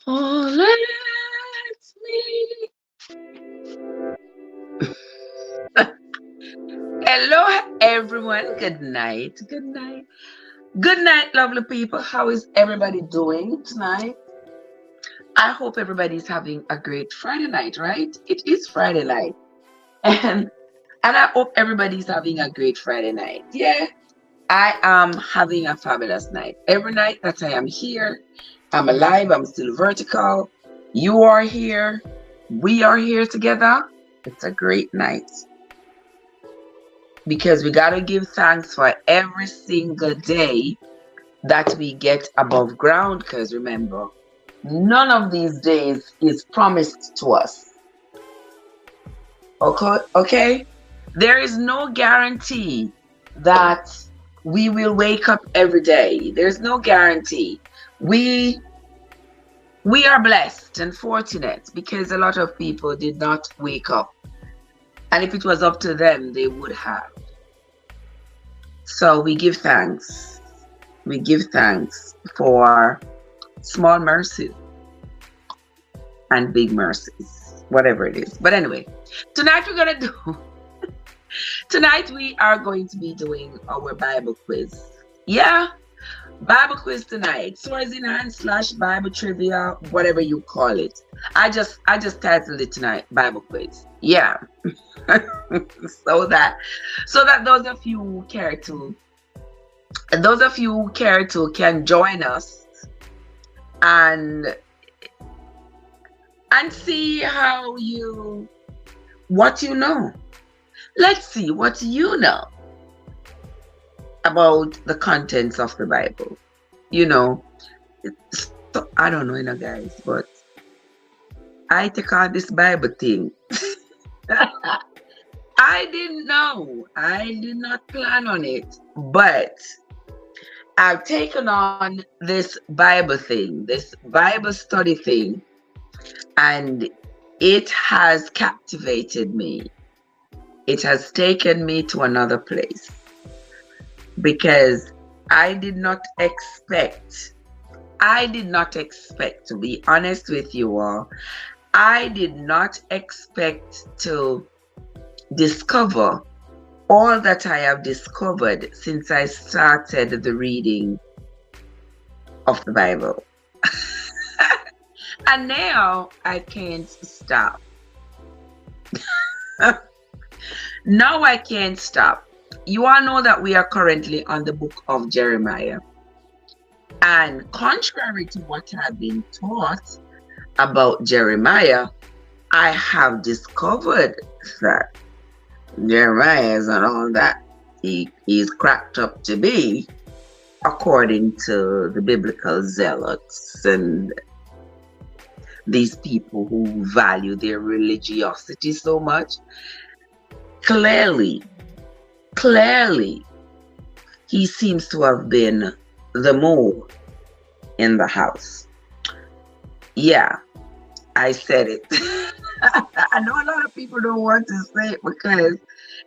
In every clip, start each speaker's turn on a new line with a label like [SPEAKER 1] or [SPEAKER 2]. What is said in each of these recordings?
[SPEAKER 1] Oh, let me. Hello, everyone. Good night. Good night. Good night, lovely people. How is everybody doing tonight? I hope everybody's having a great Friday night, right? It is Friday night. And I hope everybody's having a great Friday night. Yeah, I am having a fabulous night. Every night that I am here, I'm alive, I'm still vertical. You are here. We are here together. It's a great night because we got to give thanks for every single day that we get above ground. Because remember, none of these days is promised to us. Okay? There is no guarantee that we will wake up every day. There's no guarantee. We are blessed and fortunate because a lot of people did not wake up. And if it was up to them, they would have. So we give thanks. We give thanks for small mercies and big mercies, whatever it is. But anyway, tonight we are going to be doing our Bible quiz. Yeah, Bible quiz tonight. Swords in hand / Bible trivia, whatever you call it. I just titled it tonight, Bible quiz. Yeah. so that those of you who care to can join us and see what you know. Let's see what you know about the contents of the Bible. So I don't know, guys, but I take on this Bible thing. I didn't know. I did not plan on it, but I've taken on this Bible thing, this Bible study thing, and it has captivated me. It has taken me to another place because I did not expect, to be honest with you all, I did not expect to discover all that I have discovered since I started the reading of the Bible. And now I can't stop. Now I can't stop. You all know that we are currently on the book of Jeremiah. And contrary to what I've been taught about Jeremiah, I have discovered that Jeremiah isn't all that he's cracked up to be, according to the biblical zealots and these people who value their religiosity so much. Clearly, he seems to have been the mole in the house. Yeah, I said it. I know a lot of people don't want to say it because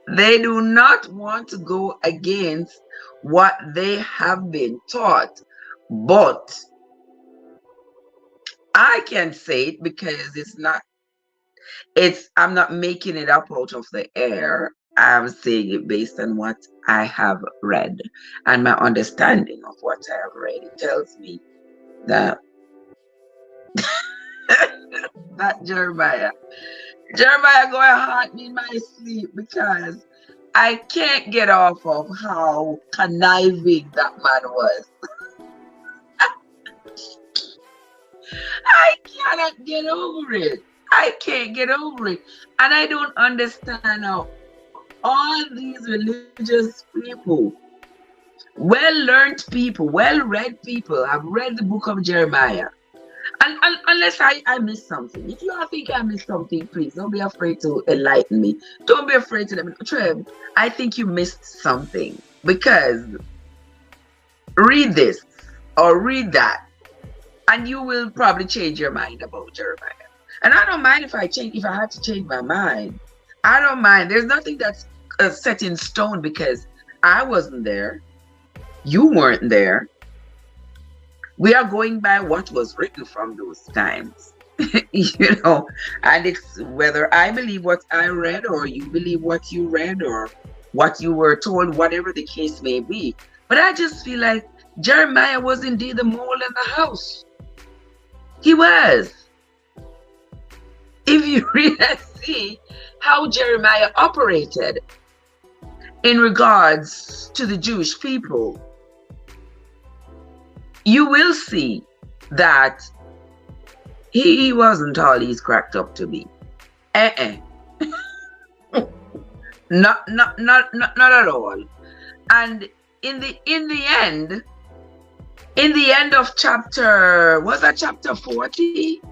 [SPEAKER 1] they do not want to go against what they have been taught. But I can say it because I'm not making it up out of the air. I'm saying it based on what I have read and my understanding of what I have read. It tells me that that Jeremiah going to haunt me in my sleep because I can't get off of how conniving that man was. I cannot get over it. I can't get over it. And I don't understand how all these religious people, well-learned people, well-read people have read the book of Jeremiah. And unless I missed something. If you all think I missed something, please don't be afraid to enlighten me. Don't be afraid to let me know. Trev, I think you missed something. Because read this or read that, and you will probably change your mind about Jeremiah. And I don't mind if I have to change my mind. I don't mind. There's nothing that's set in stone because I wasn't there. You weren't there. We are going by what was written from those times. You know, and it's whether I believe what I read or you believe what you read or what you were told, whatever the case may be. But I just feel like Jeremiah was indeed the mole in the house. He was. If you read and see how Jeremiah operated in regards to the Jewish people, you will see that he wasn't all he's cracked up to be. Not at all. And in the end of chapter, was that chapter 40?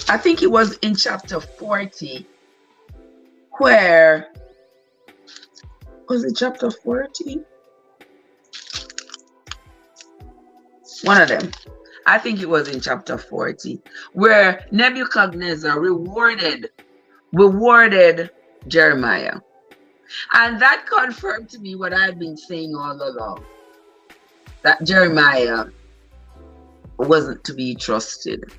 [SPEAKER 1] I think it was in chapter 40 where, was it chapter 40? One of them. I think it was in chapter 40 where Nebuchadnezzar rewarded Jeremiah. And that confirmed to me what I've been saying all along, that Jeremiah wasn't to be trusted.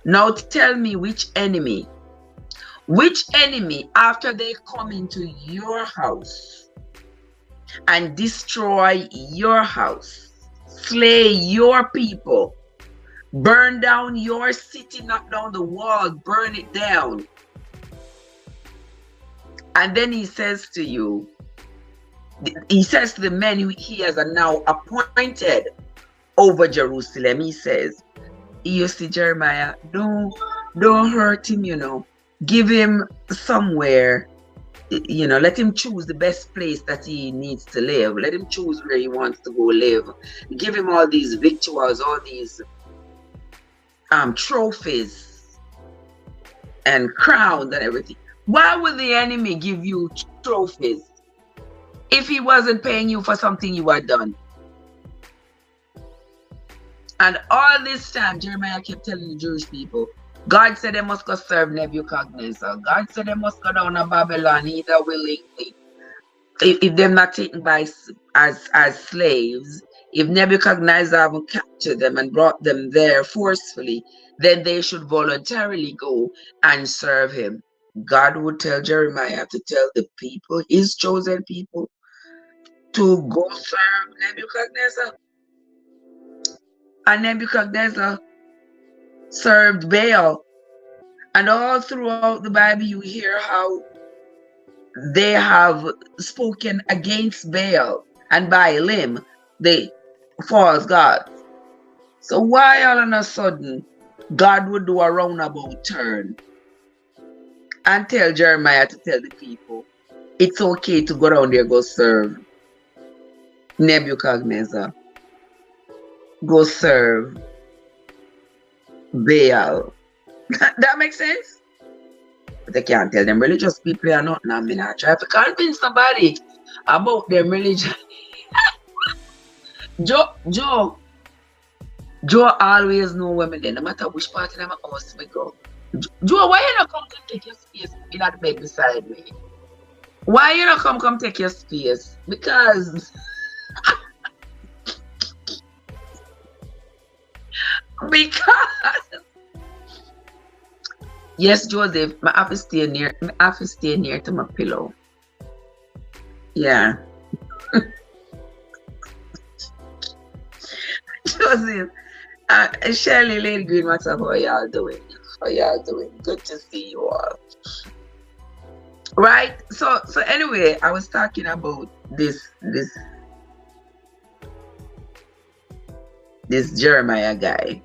[SPEAKER 1] Now tell me which enemy after they come into your house and destroy your house, slay your people, burn down your city, knock down the wall, burn it down. And then he says to you, he says to the men who he has now appointed over Jerusalem, he says, you see, Jeremiah, don't hurt him, you know. Give him somewhere, you know, let him choose the best place that he needs to live. Let him choose where he wants to go live. Give him all these victuals, all these trophies and crowns and everything. Why would the enemy give you trophies if he wasn't paying you for something you had done? And all this time, Jeremiah kept telling the Jewish people, God said they must go serve Nebuchadnezzar. God said they must go down to Babylon either willingly. If they're not taken by as slaves, if Nebuchadnezzar haven't captured them and brought them there forcefully, then they should voluntarily go and serve him. God would tell Jeremiah to tell the people, his chosen people, to go serve Nebuchadnezzar. And Nebuchadnezzar served Baal. And all throughout the Bible, you hear how they have spoken against Baal and Baalim, the false gods. So why all of a sudden God would do a roundabout turn and tell Jeremiah to tell the people it's okay to go down there, go serve Nebuchadnezzar, go serve Baal? That makes sense? But they can't tell them religious people are not. I mean, I try to convince somebody about their religion. Joe always know women there, no matter which part of them house we go. Joe, why you not come take your space in that bed beside me? Why you not come take your space? Because yes, Joseph, I have to stay near to my pillow. Yeah. Joseph, Shirley, Lady Green, what's up? How y'all doing? Good to see you all. Right? So anyway, I was talking about this Jeremiah guy.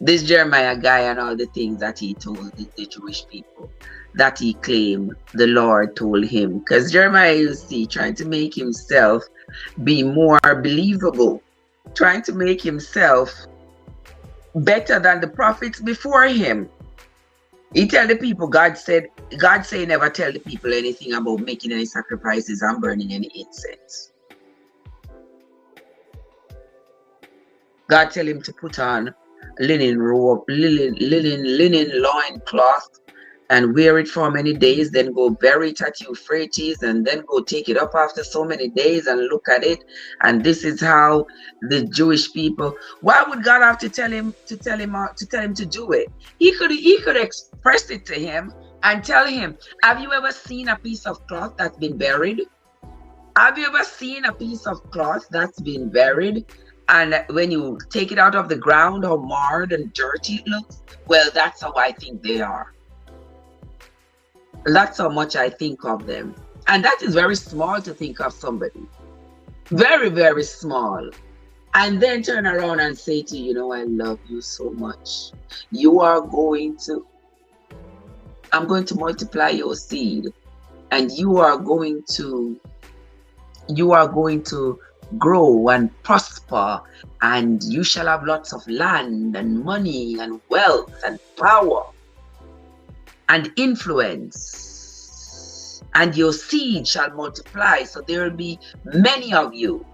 [SPEAKER 1] This Jeremiah guy and all the things that he told the Jewish people that he claimed the Lord told him. Because Jeremiah, you see, trying to make himself be more believable, trying to make himself better than the prophets before him. He tell the people, God say never tell the people anything about making any sacrifices and burning any incense. God tell him to put on linen robe, linen loin cloth, and wear it for many days, then go bury it at Euphrates, and then go take it up after so many days and look at it. And this is how the Jewish people. Why would God have to tell him to do it? He could express it to him and tell him, have you ever seen a piece of cloth that's been buried? Have you ever seen a piece of cloth that's been buried? And when you take it out of the ground, how marred and dirty it looks? Well, that's how I think they are. That's how much I think of them. And that is very small to think of somebody. Very, very small. And then turn around and say to you, you know, I love you so much. I'm going to multiply your seed, and you are going to grow and prosper, and you shall have lots of land and money and wealth and power and influence, and your seed shall multiply, so there will be many of you,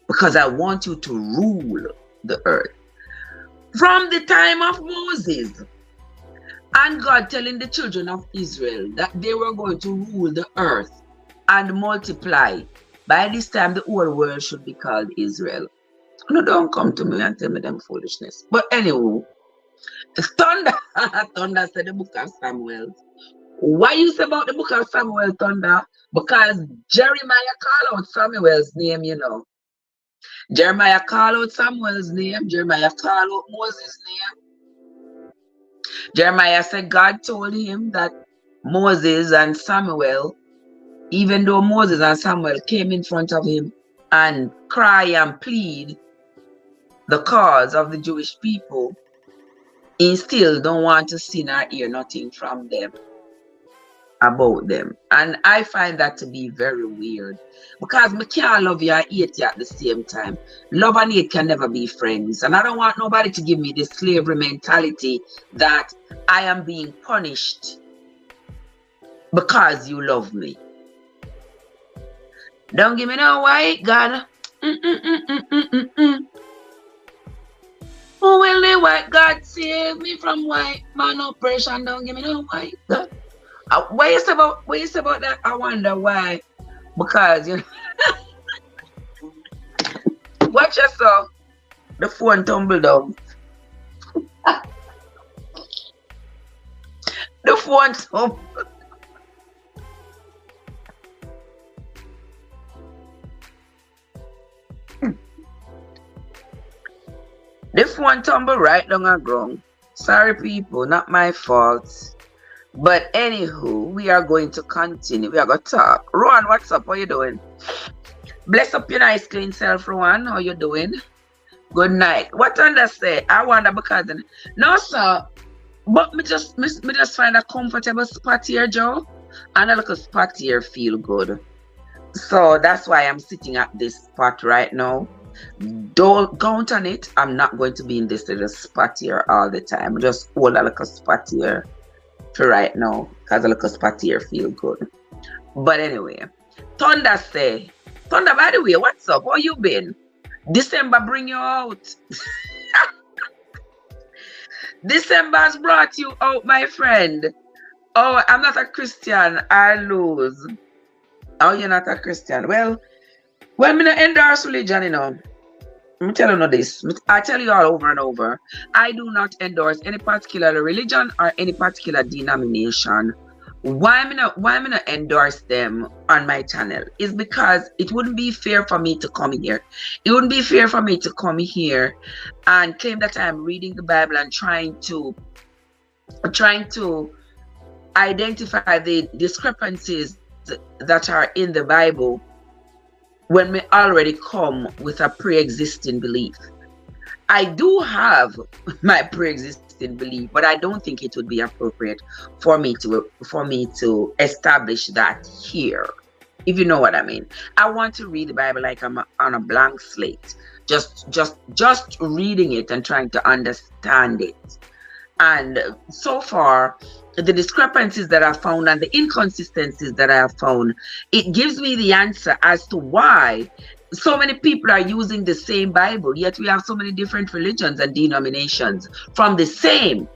[SPEAKER 1] because I want you to rule the earth. From the time of Moses, and God telling the children of Israel that they were going to rule the earth and multiply. By this time, the whole world should be called Israel. No, don't come to me and tell me them foolishness. But anyway, Thunder, Thunder said the book of Samuel. Why you say about the book of Samuel, Thunder? Because Jeremiah called out Samuel's name, you know. Jeremiah called out Samuel's name. Jeremiah called out Moses' name. Jeremiah said God told him that Moses and Samuel, even though Moses and Samuel came in front of him and cry and plead the cause of the Jewish people, he still don't want to see nor hear nothing from them about them. And I find that to be very weird, because I can't love you and hate you at the same time. Love and hate can never be friends. And I don't want nobody to give me this slavery mentality that I am being punished because you love me. Don't give me no white, God. Oh, will the white God save me from white man oppression? Don't give me no white, God. What you say about that? I wonder why. Because you know, watch yourself. The phone tumble down. The phone tumble. The phone tumble right down the ground. Sorry, people, not my fault. But anywho, we are going to continue. We are going to talk. Rowan, what's up? How you doing? Bless up your nice clean self, Rowan. How you doing? Good night. What Thunder say? I wonder because no, sir. But me just find a comfortable spot here, Joe, and a little spot here feel good. So that's why I'm sitting at this spot right now. Don't count on it. I'm not going to be in this little spot here all the time. Just hold a little spot here for right now, because a little spot here feel good. But anyway, Thunder say, Thunder, by the way, what's up? How you been? December bring you out. December's brought you out, my friend. Oh, I'm not a Christian. I lose. Oh, you're not a Christian. Well, me not endorse religion, you know. Let me tell you this. I tell you all over and over. I do not endorse any particular religion or any particular denomination. Why me not endorse them on my channel is because it wouldn't be fair for me to come here. It wouldn't be fair for me to come here and claim that I'm reading the Bible and trying to identify the discrepancies that are in the Bible when we already come with a pre-existing belief. I do have my pre-existing belief, but I don't think it would be appropriate for me to establish that here, if you know what I mean. I want to read the Bible like I'm on a blank slate, just reading it and trying to understand it. And so far, the discrepancies that I found and the inconsistencies that I have found, it gives me the answer as to why so many people are using the same Bible, yet we have so many different religions and denominations from the same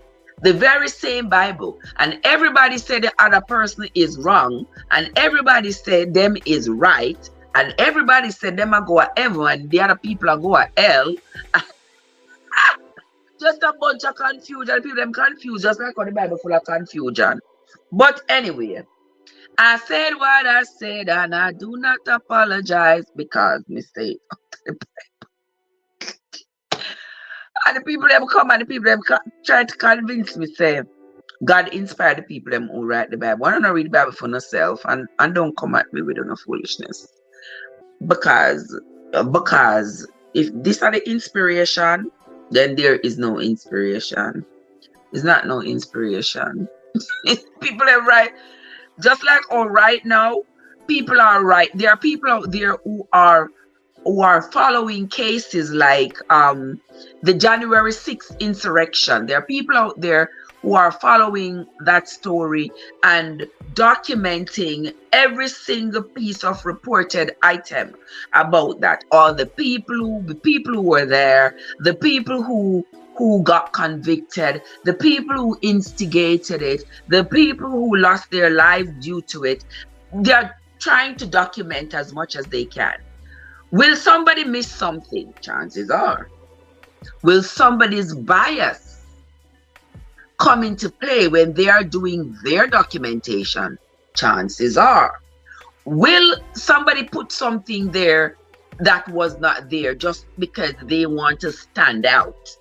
[SPEAKER 1] The very same Bible. And everybody said the other person is wrong. And everybody said them is right. And everybody said them are go to heaven and the other people are go to hell. Just a bunch of confusion. People them confused, just like on the Bible full of confusion. But anyway, I said what I said and I do not apologize because mistake. And the people them come and the people them try to convince me, say, God inspired the people them who write the Bible. I don't read the Bible for myself and don't come at me with no foolishness. Because if this are the inspiration, then there is no inspiration. It's not no inspiration. People are right. Just like right now, people are right. There are people out there who are following cases like the January 6th insurrection. There are people out there who are following that story and documenting every single piece of reported item about that. All the people who were there, the people who got convicted, the people who instigated it, the people who lost their lives due to it. They are trying to document as much as they can. Will somebody miss something? Chances are. Will somebody's bias come into play when they are doing their documentation? Chances are. Will somebody put something there that was not there just because they want to stand out?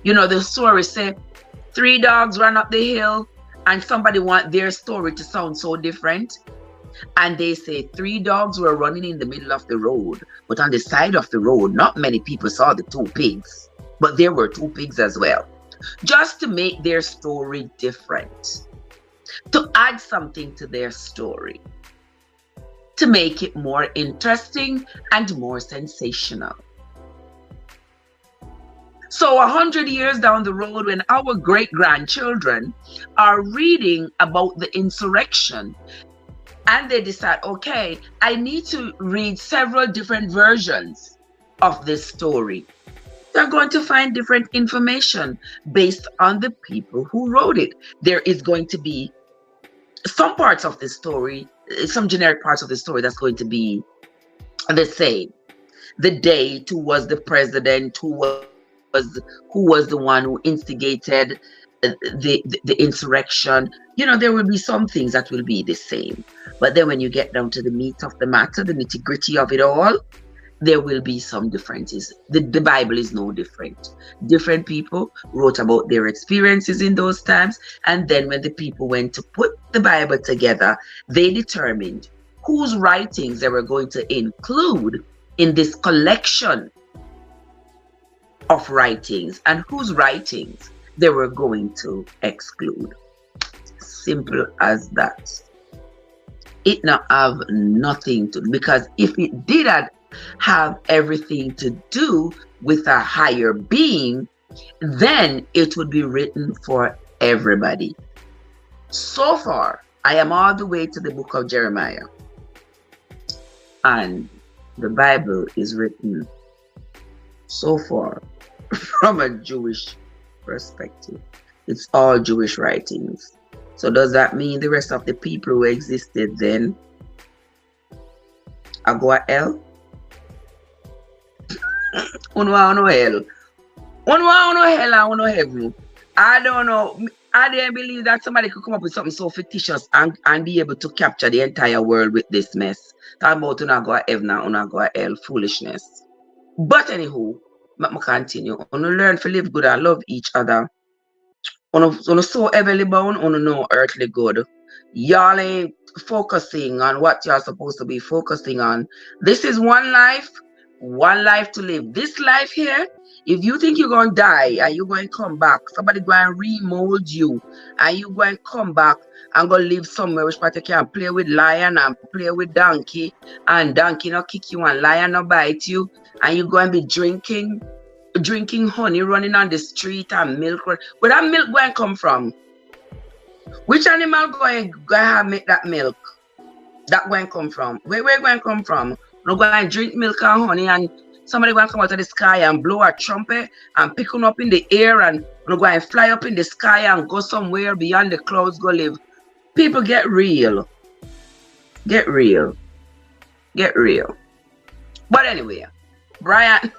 [SPEAKER 1] You know, the story say 3 dogs ran up the hill and somebody want their story to sound so different. And they say 3 dogs were running in the middle of the road, but on the side of the road, not many people saw the 2 pigs, but there were 2 pigs as well. Just to make their story different, to add something to their story, to make it more interesting and more sensational. So 100 years down the road, when our great-grandchildren are reading about the insurrection, and they decide, okay, I need to read several different versions of this story, they're going to find different information based on the people who wrote it. There is going to be some parts of the story, some generic parts of the story that's going to be the same. The date, who was the president, who was the one who instigated the insurrection. You know, there will be some things that will be the same. But then when you get down to the meat of the matter, the nitty-gritty of it all, there will be some differences. The Bible is no different. Different people wrote about their experiences in those times. And then when the people went to put the Bible together, they determined whose writings they were going to include in this collection of writings and whose writings they were going to exclude. Simple as that. It not have nothing to do, because if it did have everything to do with a higher being, then it would be written for everybody. So far, I am all the way to the book of Jeremiah, and the Bible is written so far from a Jewish perspective. It's all Jewish writings. So does that mean the rest of the people who existed then are go to hell? Uno hell. Uno hell and uno heaven. I don't know. I didn't believe that somebody could come up with something so fictitious and be able to capture the entire world with this mess. Talk about uno go to heaven and uno go to hell. Foolishness. But anywho, let me continue. Uno learn to live good and love each other. Uno so heavily bound, uno no earthly good. Y'all ain't focusing on what y'all supposed to be focusing on. This is one life to live. This life here, if you think you're going to die and you're going to come back, somebody going to remold you and you're going to come back and go live somewhere which part you can play with lion and play with donkey, and donkey not kick you and lion not bite you, and you're going to be drinking honey, running on the street and milk. Where that milk going to come from? Which animal going to make that milk? That going to come from? Where going to come from? No going to drink milk and honey and somebody gonna come out of the sky and blow a trumpet and pick them up in the air and go and fly up in the sky and go somewhere beyond the clouds, go live. People, get real. Get real. Get real. But anyway, Brian,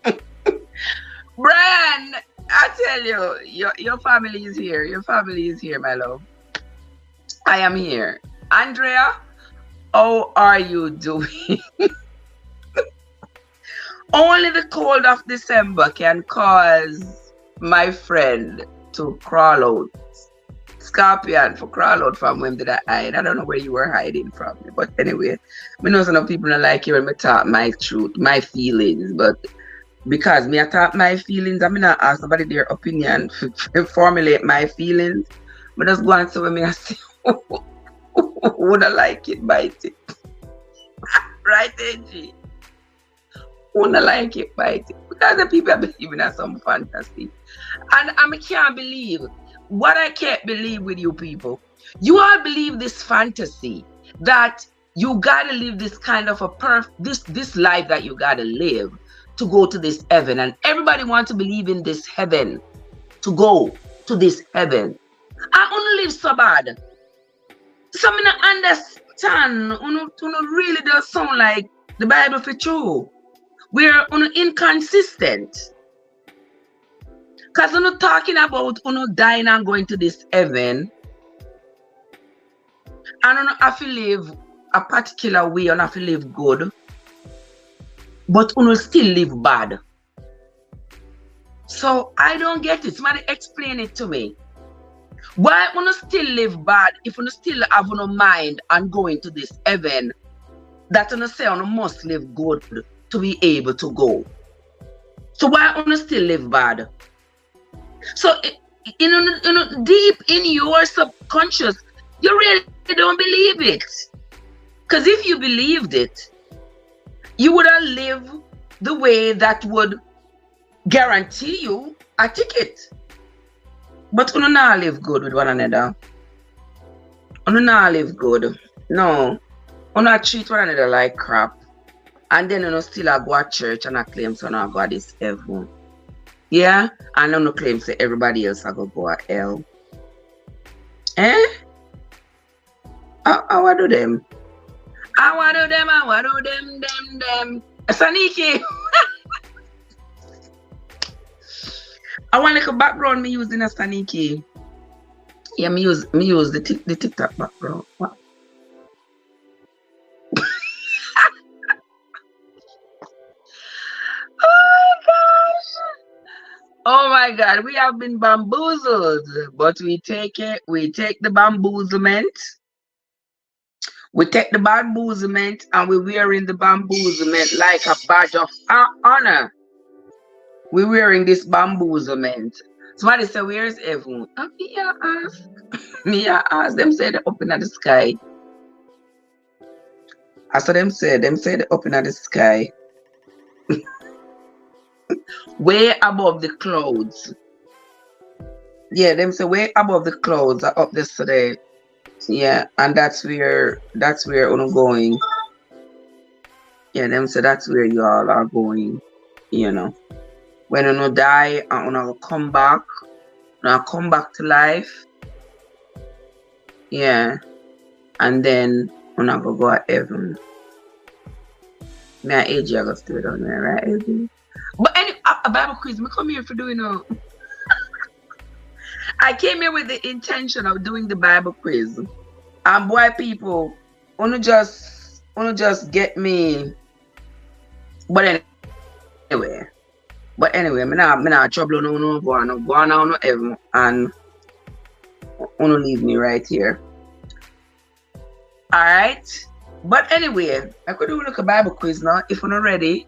[SPEAKER 1] Brian, I tell you, your family is here. Your family is here, my love. I am here. Andrea, how are you doing? Only the cold of December can cause my friend to crawl out. Scorpion for crawl out from when did I hide? I don't know where you were hiding from. But anyway, I know some people don't like it when I talk my truth, my feelings. But because me I talk my feelings, I'm not ask somebody their opinion to formulate my feelings. But just go and say when I say, would I like it, bite it. Right, Angie? Would I like it, bite it. Because the people are believing in some fantasy. And I can't believe what I can't believe with you people. You all believe this fantasy that you gotta live this kind of a this life that you gotta live to go to this heaven, and everybody wants to believe in this heaven to go to this heaven. I only live so bad. So I don't understand. You really does sound like the Bible for true. We're inconsistent. Because we're not talking about dying and going to this heaven. And you have to live a particular way, you have to live good. But you still live bad. So I don't get it. Somebody explain it to me. Why you still live bad if you still have no mind and going to this heaven that you say you must live good to be able to go? So why you still live bad? So, deep in your subconscious, you really don't believe it. Because if you believed it, you would have lived the way that would guarantee you a ticket. But you not live good with one another. You not live good. No. You not treat one another like crap. And then you still go to church and claim so now God is heaven. Yeah, and no claim say everybody else are gonna go to hell. Eh? I want to do them. I want to do them. Saniki. I want like a background me using a Saniki. Yeah, me use the TikTok background. What? Oh my God, we have been bamboozled, but we take it. We take the bamboozlement. We take the bamboozlement and we're wearing the bamboozlement like a badge of honor. We're wearing this bamboozlement. Somebody say, where's everyone? Me I ask. Me I ask. Them say they're up in the sky. I saw them say they're up in the sky. Way above the clouds. Yeah, them say way above the clouds are up this today. Yeah, and that's where we're going. Yeah, them say that's where you all are going. You know. When you die and you come back to life. Yeah. And then you go to heaven. Me and AJ are gonna stay down there, right, AJ? But anyway, a Bible quiz, I come here for doing I came here with the intention of doing the Bible quiz. And boy, people, wanna just get me. But anyway, I'm not trouble no go on no ever, and wanna leave me right here. Alright. But anyway, I could do like a Bible quiz now if you're not ready.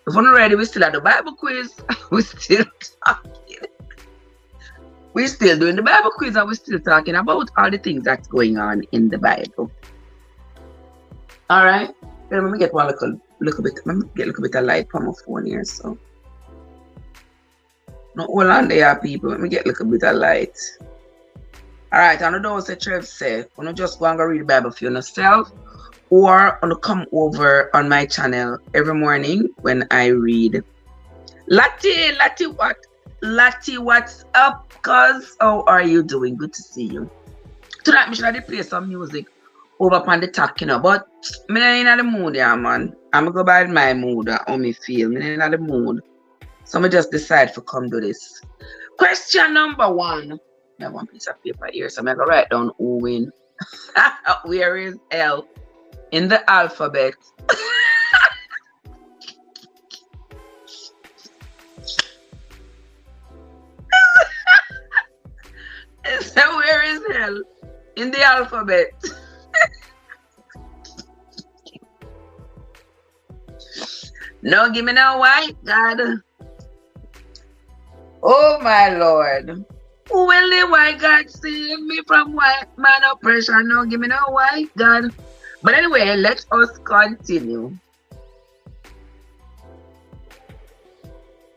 [SPEAKER 1] If we're not ready, we still have the Bible quiz. We're still talking. We're still doing the Bible quiz and we're still talking about all the things that's going on in the Bible. Alright. Let me get one little bit. Let me get a little bit of light on my phone here. So no hold on there, people. Let me get a little bit of light. Alright, I know what Trev said. You just go and go read the Bible for yourself. or come over on my channel every morning when I read. Lati, what? Lati, what's up, cuz? How are you doing? Good to see you. Tonight, I should play some music over upon the talk, but I'm not in the mood, yeah, man. I'm gonna go by my mood, how me feel. I'm not in the mood. So I just decide to come do this. Question number 1. I have one piece of paper here, so I'm gonna write down who win. Where is L in the alphabet? So where is L in the alphabet? No, give me no white, God. Oh my Lord. Who will the white God save me from white man oppression? No, give me no white God. But anyway, let us continue.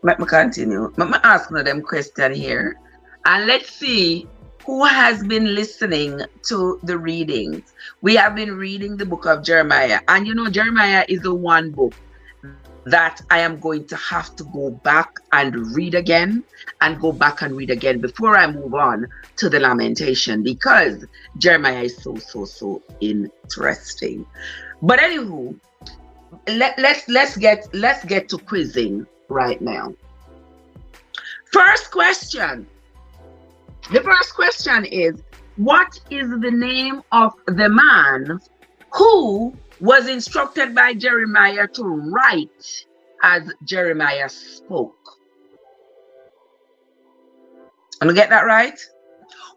[SPEAKER 1] Let me continue. Let me ask one of them question here. And let's see who has been listening to the readings. We have been reading the book of Jeremiah. And Jeremiah is the one book that I am going to have to go back and read again before I move on to the Lamentation, because Jeremiah is so interesting. But anywho, let's get to quizzing right now. First question. The first question is, what is the name of the man who was instructed by Jeremiah to write as Jeremiah spoke? I'm gonna get that right.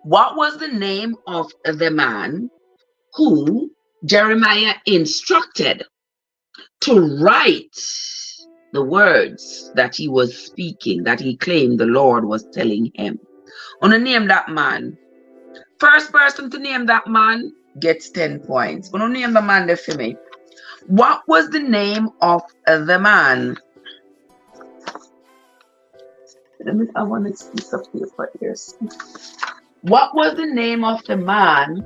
[SPEAKER 1] What was the name of the man who Jeremiah instructed to write the words that he was speaking, that he claimed the Lord was telling him? I'm gonna name that man. First person to name that man gets 10 points. I'm gonna name the man there for me. What was the name of the man? I want this piece of paper here. What was the name of the man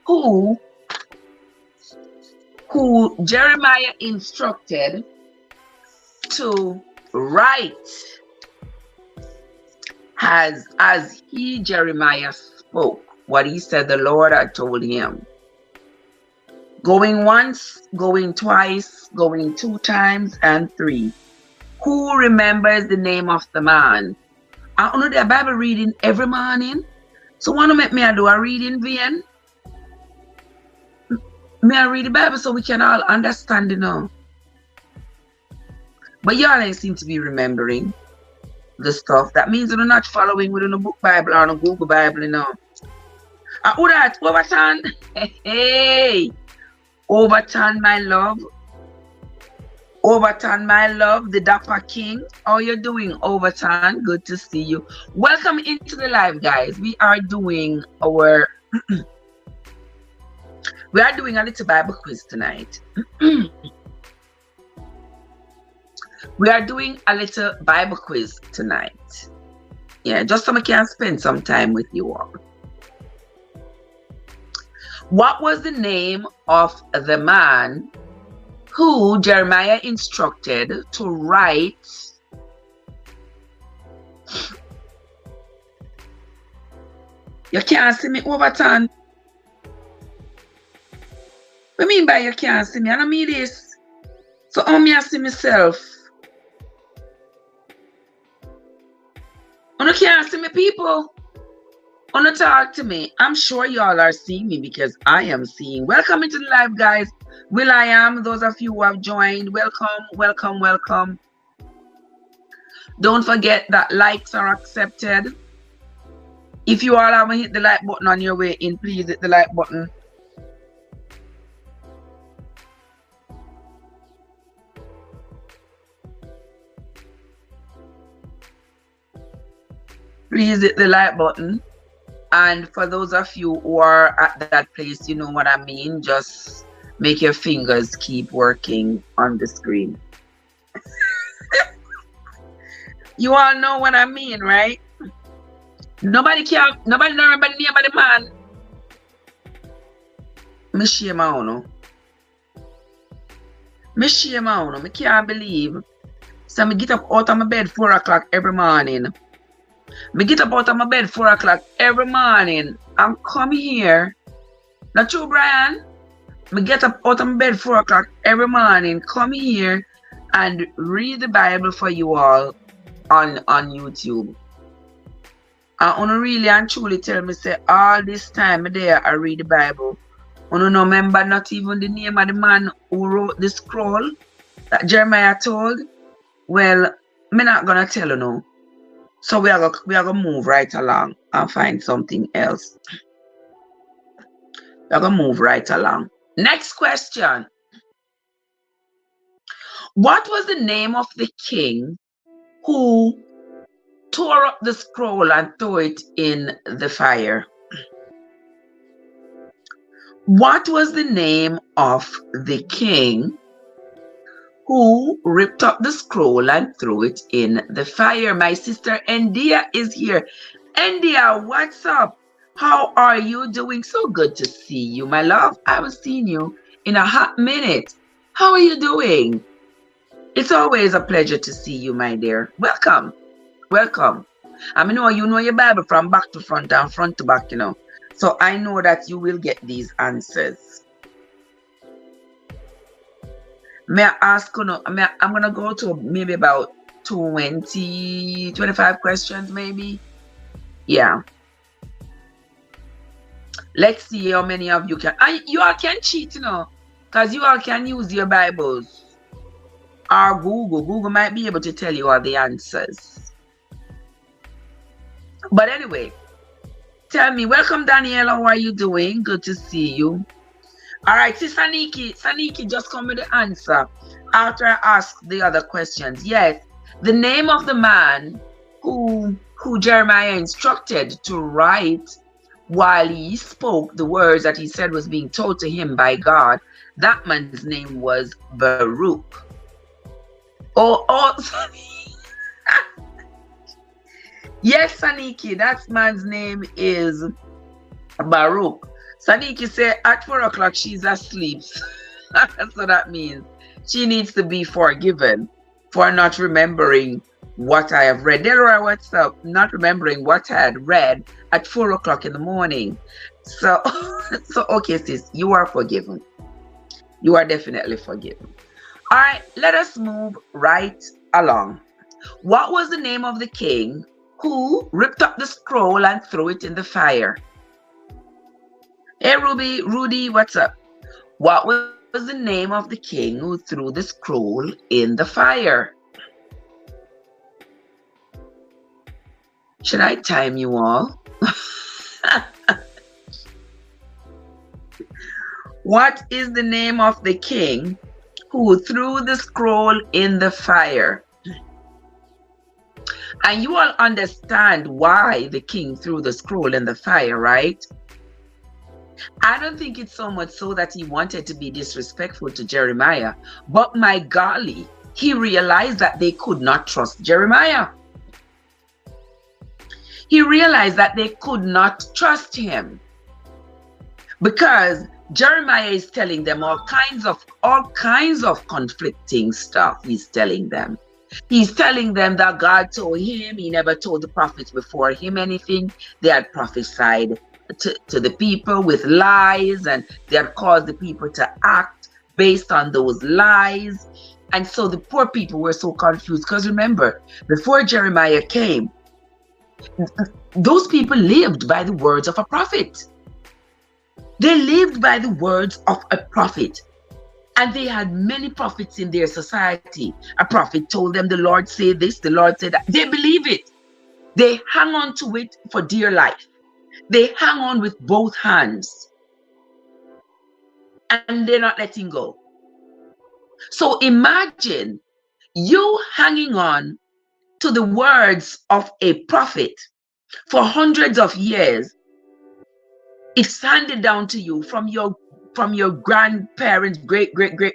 [SPEAKER 1] who Jeremiah instructed to write as he, Jeremiah, spoke what he said the Lord had told him? Going once, going twice, going 2 times, and 3. Who remembers the name of the man? I know the Bible reading every morning. So want to make me do a reading vein? May I read the Bible so we can all understand it now? But y'all ain't seem to be remembering the stuff. That means you're not following within a book Bible or a Google Bible, Who that? Overton? Hey! Overton, my love. Overton, my love, the Dapper King. How you doing, Overton? Good to see you. Welcome into the live, guys. We are doing our we are doing a little Bible quiz tonight. We are doing a little Bible quiz tonight. Yeah, just so I can spend some time with you all. What was the name of the man who Jeremiah instructed to write You can't see me, Overton? What I mean by you can't see me? I don't mean this. So how me I see myself? You can't see me, people. You talk to me. I'm sure y'all are seeing me because I am seeing. Welcome into the live, guys. Will I am. Those of you who have joined, welcome, welcome, welcome. Don't forget that likes are accepted. If you all haven't hit the like button on your way in, please hit the like button. Please hit the like button. And for those of you who are at that place, you know what I mean. Just make your fingers keep working on the screen. You all know what I mean, right? Nobody don't remember the name of the man. Me shame on you. Me shame on you. Me can't believe. So me get up out of my bed 4 o'clock every morning. Me get up out of my bed 4 o'clock every morning and come here. Not true, Brian? Me get up out of my bed 4 o'clock every morning, come here and read the Bible for you all on YouTube. And you really and truly tell me, say, all this time there I read the Bible. You don't remember not even the name of the man who wrote the scroll that Jeremiah told? Well, me not gonna tell you now. So we are gonna move right along and find something else. We are gonna move right along. Next question. What was the name of the king who tore up the scroll and threw it in the fire? What was the name of the king who ripped up the scroll and threw it in the fire? My sister India is here. India, what's up? How are you doing? So good to see you, my love. I haven't seen you in a hot minute. How are you doing? It's always a pleasure to see you, my dear. Welcome. Welcome. I mean, you know your Bible from back to front and front to back, you know. So I know that you will get these answers. May I ask you, I'm going to go to maybe about 25 questions, maybe. Yeah. Let's see how many of you can. You all can cheat, you know, because you all can use your Bibles or Google. Google might be able to tell you all the answers. But anyway, tell me, welcome Danielle, how are you doing? Good to see you. All right, see Saniki just come with the answer after I ask the other questions. Yes, the name of the man who Jeremiah instructed to write while he spoke the words that he said was being told to him by God, that man's name was Baruch. Yes, Saniki, that man's name is Baruch. Saniki said at 4 o'clock she's asleep. That's what that means. She needs to be forgiven for not remembering what I have read. Delora, what's up? Not remembering what I had read at 4 o'clock in the morning. So, okay, sis, you are forgiven. You are definitely forgiven. All right, let us move right along. What was the name of the king who ripped up the scroll and threw it in the fire? Hey, Rudy, what's up? What was the name of the king who threw the scroll in the fire? Should I time you all? What is the name of the king who threw the scroll in the fire? And you all understand why the king threw the scroll in the fire, right? I don't think it's so much so that he wanted to be disrespectful to Jeremiah, but my golly, he realized that they could not trust Jeremiah. He realized that they could not trust him because Jeremiah is telling them all kinds of conflicting stuff. He's telling them. He's telling them that God told him, he never told the prophets before him anything. They had prophesied to the people with lies, and they had caused the people to act based on those lies. And so the poor people were so confused because remember, before Jeremiah came, those people lived by the words of a prophet. They lived by the words of a prophet. And they had many prophets in their society. A prophet told them the Lord said this, the Lord said that. They believe it. They hang on to it for dear life. They hang on with both hands. And they're not letting go. So imagine you hanging on to the words of a prophet for hundreds of years. It's handed down to you from your grandparents, great,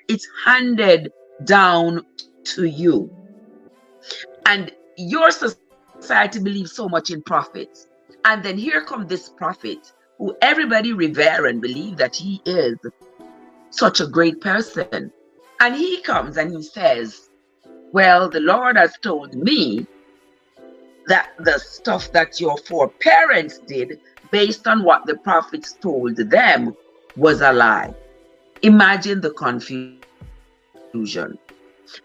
[SPEAKER 1] it's handed down to you. And your society believes so much in prophets. And then here comes this prophet who everybody revere and believe that he is such a great person. And he comes and he says, well, the Lord has told me that the stuff that your foreparents did based on what the prophets told them was a lie. Imagine the confusion.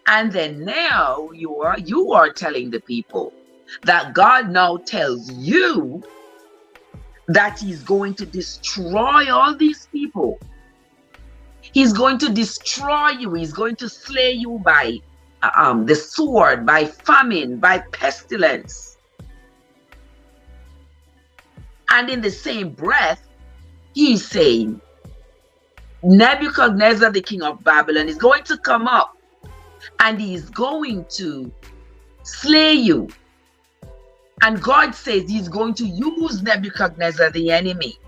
[SPEAKER 1] And then now you are telling the people that God now tells you that he's going to destroy all these people. He's going to destroy you. He's going to slay you by the sword, by famine, by pestilence. And in the same breath, he's saying, Nebuchadnezzar, the king of Babylon, is going to come up and he's going to slay you. And God says he's going to use Nebuchadnezzar, the enemy,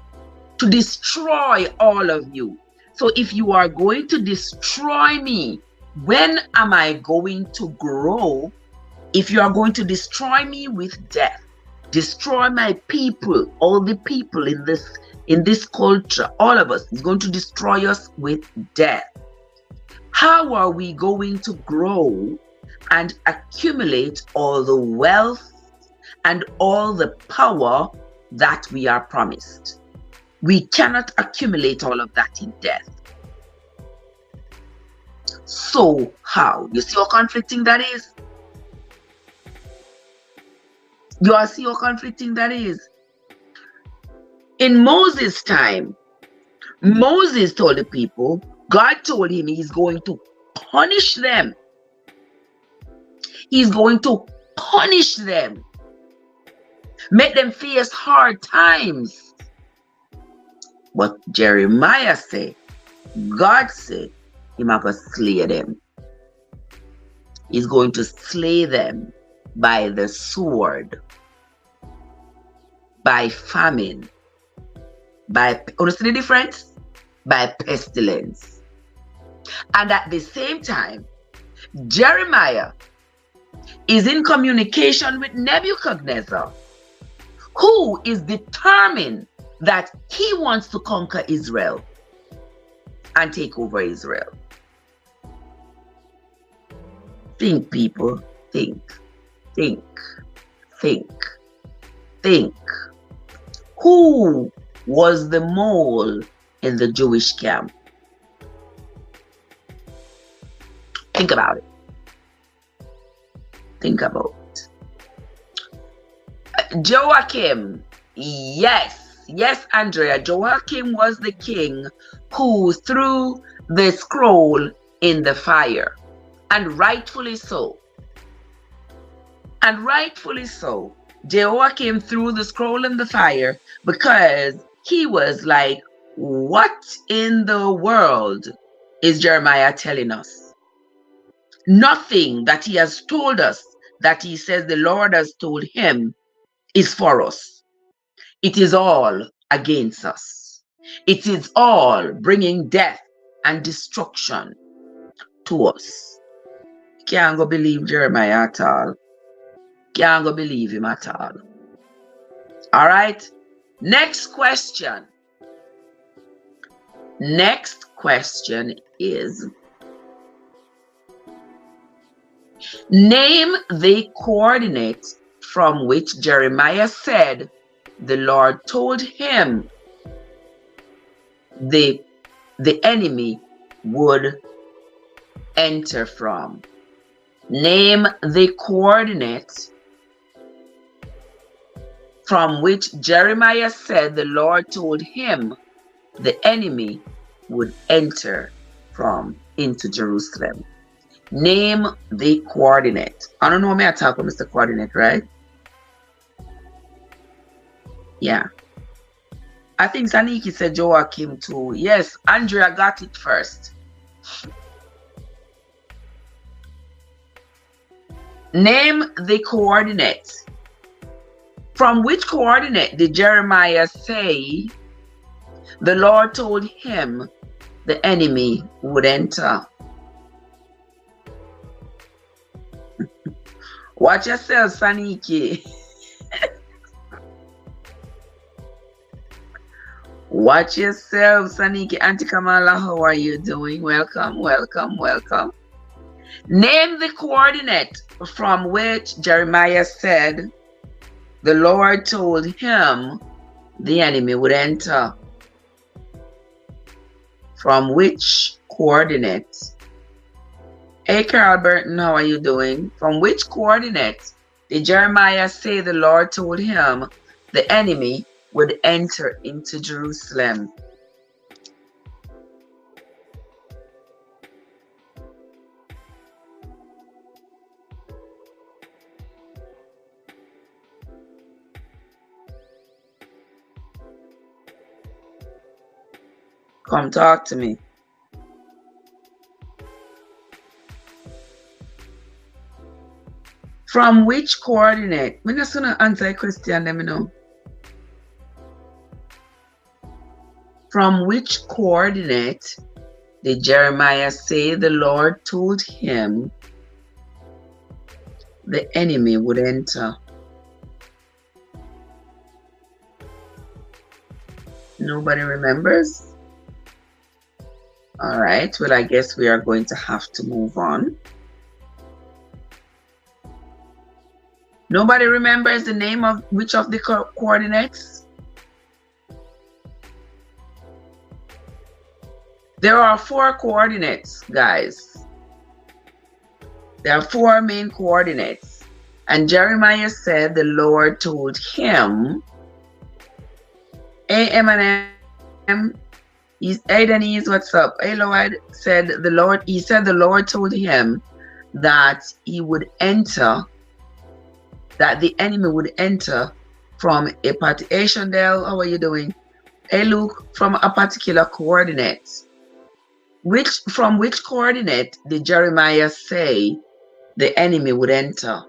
[SPEAKER 1] to destroy all of you. So if you are going to destroy me, when am I going to grow? If you are going to destroy me with death, destroy my people, all the people in this culture, all of us, is going to destroy us with death. How are we going to grow and accumulate all the wealth and all the power that we are promised? We cannot accumulate all of that in death. So how? You see how conflicting that is? You all see how conflicting that is? In Moses' time, Moses told the people, God told him he's going to punish them. He's going to punish them. Make them face hard times. But Jeremiah said, God said, he's not going to slay them. He's going to slay them by the sword, by famine, by, understand the difference? By pestilence. And at the same time, Jeremiah is in communication with Nebuchadnezzar, who is determined that he wants to conquer Israel and take over Israel. Think, people. Think. Think. Think. Think. Who was the mole in the Jewish camp? Think about it. Think about it. Joachim. Yes, Andrea. Joachim was the king who threw the scroll in the fire. And rightfully so. And rightfully so. Joachim threw the scroll in the fire because he was like, what in the world is Jeremiah telling us? Nothing that he has told us, that he says the Lord has told him, is for us. It is all against us. It is all bringing death and destruction to us. Can't go believe Jeremiah at all. Can't go believe him at all. All right. Next question. Next question is, name the coordinate from which Jeremiah said the Lord told him the enemy would enter from. Name the coordinate from which Jeremiah said the Lord told him the enemy would enter from into Jerusalem. Name the coordinate. I don't know me I talk about Mr. Coordinate, right? Yeah. I think Saniki said Joachim too. Yes, Andrea got it first. Name the coordinate. From which coordinate did Jeremiah say the Lord told him the enemy would enter? Watch yourself, Saniki. Watch yourself, Saniki. Auntie Kamala, how are you doing? Welcome, welcome, welcome. Name the coordinate from which Jeremiah said the Lord told him the enemy would enter. From which coordinate? Hey, Carl Burton, how are you doing? From which coordinate did Jeremiah say the Lord told him the enemy would enter into Jerusalem? Come talk to me. From which coordinate? I'm just gonna answer a question, let me know. From which coordinate did Jeremiah say the Lord told him the enemy would enter? Nobody remembers? All right, well, I guess we are going to have to move on. Nobody remembers the name of which of the coordinates? There are 4 coordinates, guys. There are 4 main coordinates. And Jeremiah said the Lord told him, A-M-N-M, hey Denise, what's up? Hey Lord, he said the Lord told him that he would enter, that the enemy would enter from a particular, Dale, how are you doing? Hey Luke, from a particular coordinate. From which coordinate did Jeremiah say the enemy would enter?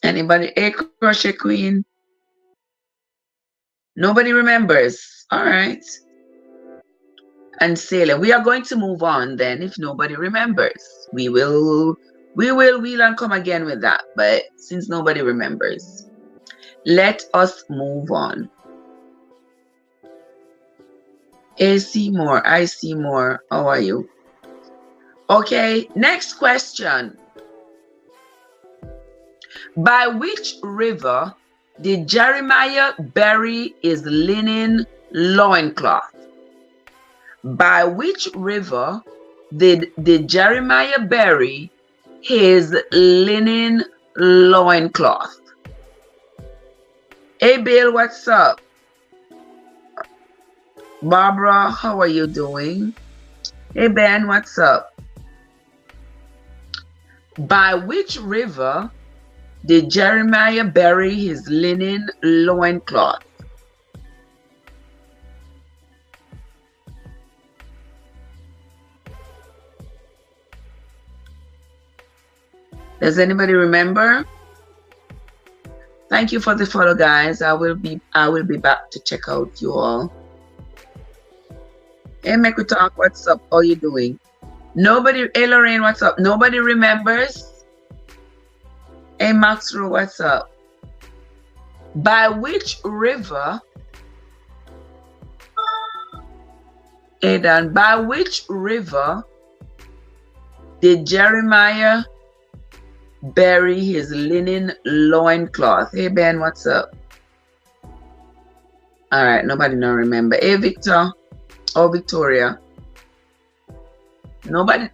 [SPEAKER 1] Anybody? Hey, Crochet Queen. Nobody remembers. All right. And Salem, we are going to move on then if nobody remembers. We will wheel and come again with that. But since nobody remembers, let us move on. I see more. How are you? Okay, next question. By which river did Jeremiah bury his linen loincloth? By which river did Jeremiah bury his linen loincloth? Hey Bill, what's up? Barbara, how are you doing? Hey Ben, what's up? By which river did Jeremiah bury his linen loincloth? Does anybody remember? Thank you for the follow, guys. I will be back to check out you all. Hey, make we talk. What's up? How you doing? Nobody. Hey, Lorraine, what's up? Nobody remembers. Hey, Maxro, what's up? By which river? Hey, Dan. By which river did Jeremiah bury his linen loincloth? Hey, Ben, what's up? All right, nobody now remember. Hey, Victor. Oh, Victoria. Nobody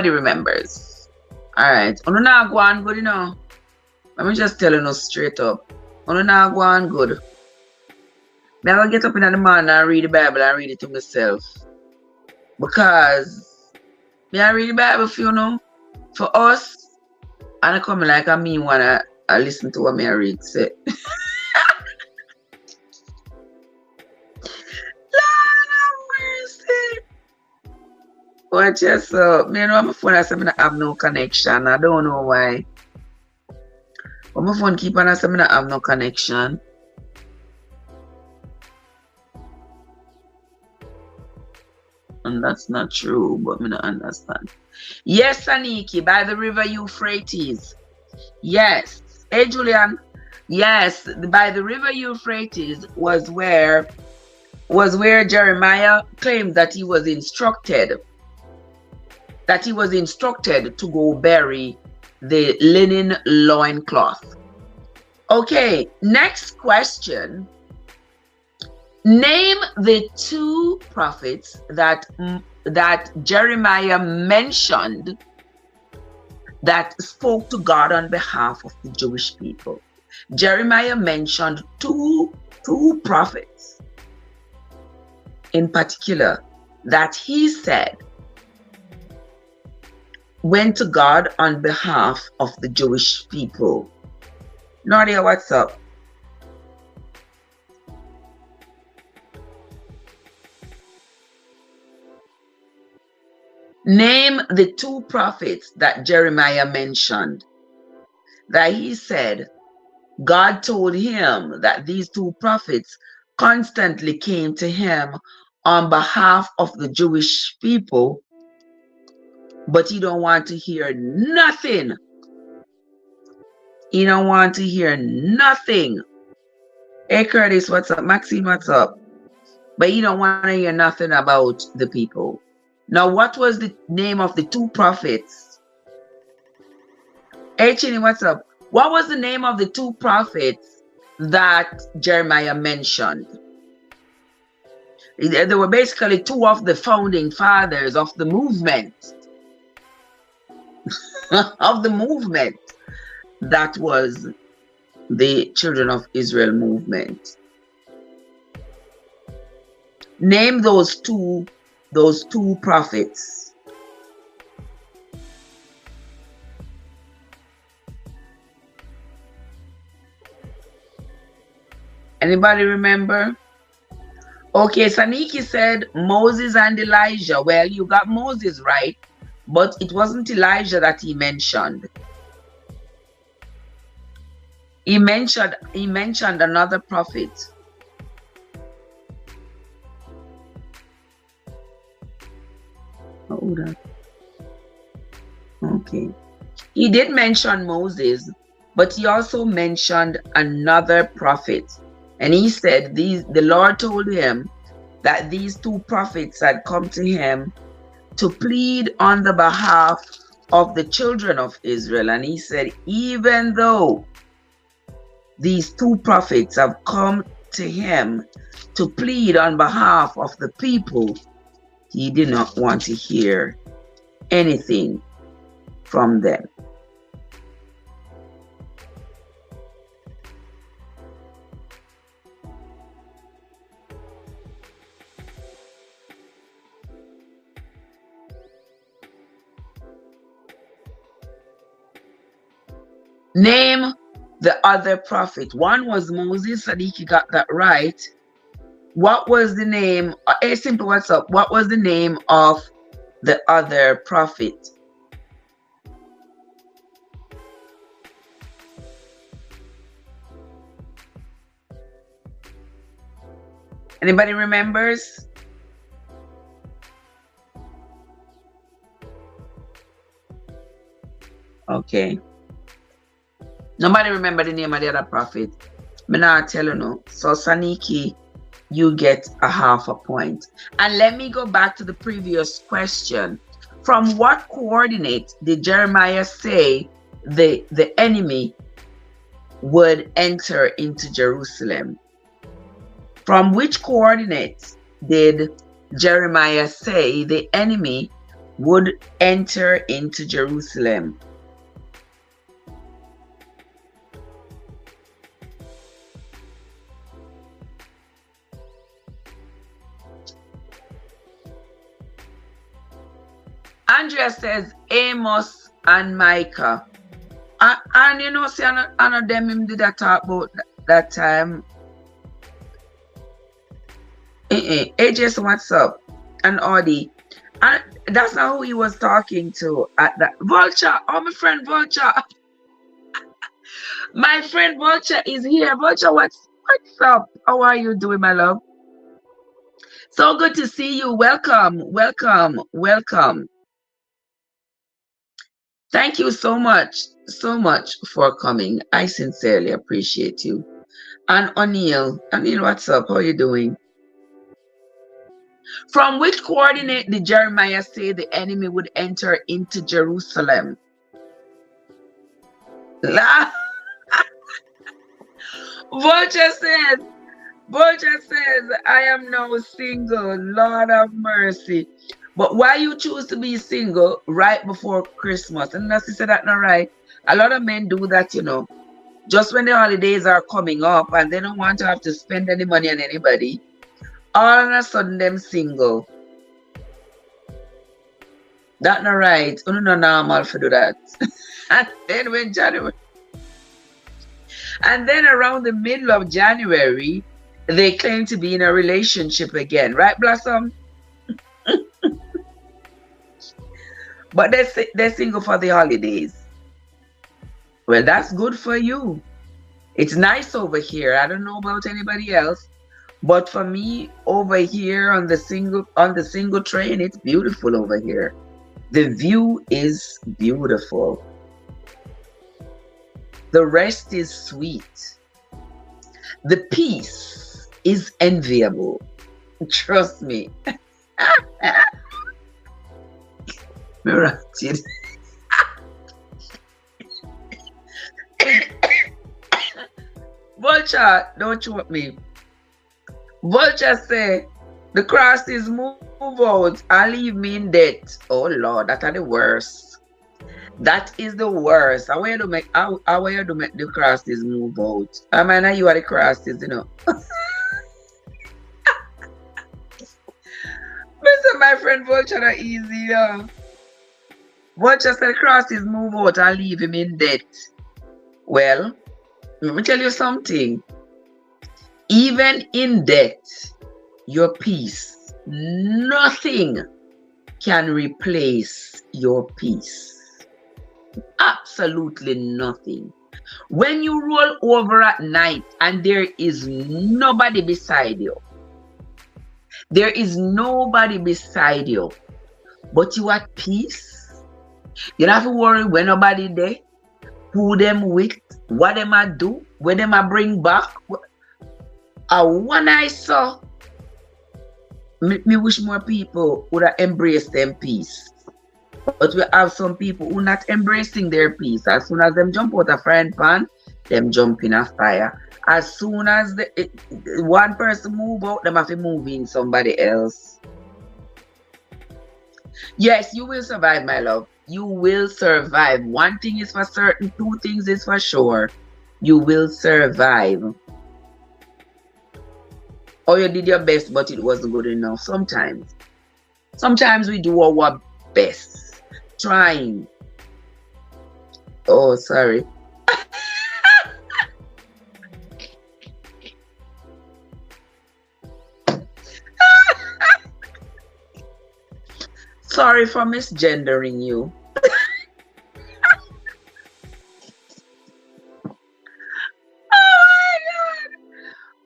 [SPEAKER 1] remembers. All right. Ono na go on good, you know. I'm just telling you straight up. Ono na go on good. Me I gonna get up in the morning and read the Bible and read it to myself. Because me I read the Bible for you know, for us, and I come like me wanna listen to what me I read say. Watch yourself. Me know my phone has I have no connection. I don't know why. But my phone keep on I have no connection. And that's not true, but me not understand. Yes, Aniki, by the river Euphrates. Yes. Hey Julian. Yes, by the river Euphrates was where Jeremiah claimed that he was instructed to go bury the linen loincloth. Okay, next question. Name the two prophets that Jeremiah mentioned that spoke to God on behalf of the Jewish people. Jeremiah mentioned two prophets in particular that he said went to God on behalf of the Jewish people. Nadia, what's up? Name the two prophets that Jeremiah mentioned that he said God told him that these two prophets constantly came to him on behalf of the Jewish people, but he don't want to hear nothing. He don't want to hear nothing. Hey Curtis, what's up? Maxine, what's up? But he don't want to hear nothing about the people. Now, what was the name of the two prophets? Hey Chini, what's up? What was the name of the two prophets that Jeremiah mentioned? They were basically two of the founding fathers of the movement. Of the movement that was the Children of Israel movement. Name those two prophets. Anybody remember? Okay, Saniki said Moses and Elijah. Well, you got Moses right, but it wasn't Elijah that he mentioned. He mentioned another prophet. Hold on. Okay. He did mention Moses, but he also mentioned another prophet. And he said the Lord told him that these two prophets had come to him to plead on the behalf of the children of Israel. And he said, even though these two prophets have come to him to plead on behalf of the people, he did not want to hear anything from them. Name the other prophet. One was Moses. Sadiki got that right. What was the name? Hey, simple, what's up? What was the name of the other prophet? Anybody remembers? Okay. Nobody remember the name of the other prophet. Me not tell you no. So Saniki, you get a half a point. And let me go back to the previous question. From what coordinate did Jeremiah say the enemy would enter into Jerusalem? From which coordinates did Jeremiah say the enemy would enter into Jerusalem? Andrea says Amos and Micah. And you know, see, I know them him did that talk about that time. AJ, what's up? And Audie. And that's not who he was talking to at that. Vulture. Oh, my friend Vulture. My friend Vulture is here. Vulture, what's up? How are you doing, my love? So good to see you. Welcome, welcome, welcome. Thank you so much so much for coming. I sincerely appreciate you. And O'Neill, what's up? How are you doing? From which coordinate did Jeremiah say the enemy would enter into Jerusalem? La Vulture says, I am now single. Lord of mercy. But why you choose to be single right before Christmas? And that's said that not right. A lot of men do that, just when the holidays are coming up and they don't want to have to spend any money on anybody. All of a sudden, them single. That's not right. It's not normal to do that. And then when January, and then around the middle of January, they claim to be in a relationship again, right, Blossom? But they're single for the holidays. Well, that's good for you. It's nice over here. I don't know about anybody else, but for me, over here on the single train, it's beautiful over here. The view is beautiful. The rest is sweet. The peace is enviable. Trust me. Vulture, don't choke me. Vulture say the crosses move out and leave me in debt. Oh Lord, that are the worst. That is the worst. How you do make the crosses move out? I mean, you are the crosses, Mr. My friend Vulture not easy, Vulture said crosses move out and leave him in debt. Well, let me tell you something. Even in debt, your peace, nothing can replace your peace. Absolutely nothing. When you roll over at night and there is nobody beside you, but you at peace, you don't have to worry when nobody there, who them with, what them I do, where them I bring back. When I saw, me wish more people would have embraced them peace. But we have some people who not embracing their peace. As soon as them jump out a frying pan, them jump in a fire. As soon as one person move out, them have to move in somebody else. Yes, you will survive, my love. You will survive. One thing is for certain, two things is for sure. You will survive. Or you did your best, but it wasn't good enough. Sometimes we do our best. Trying. Oh, sorry. Sorry for misgendering you.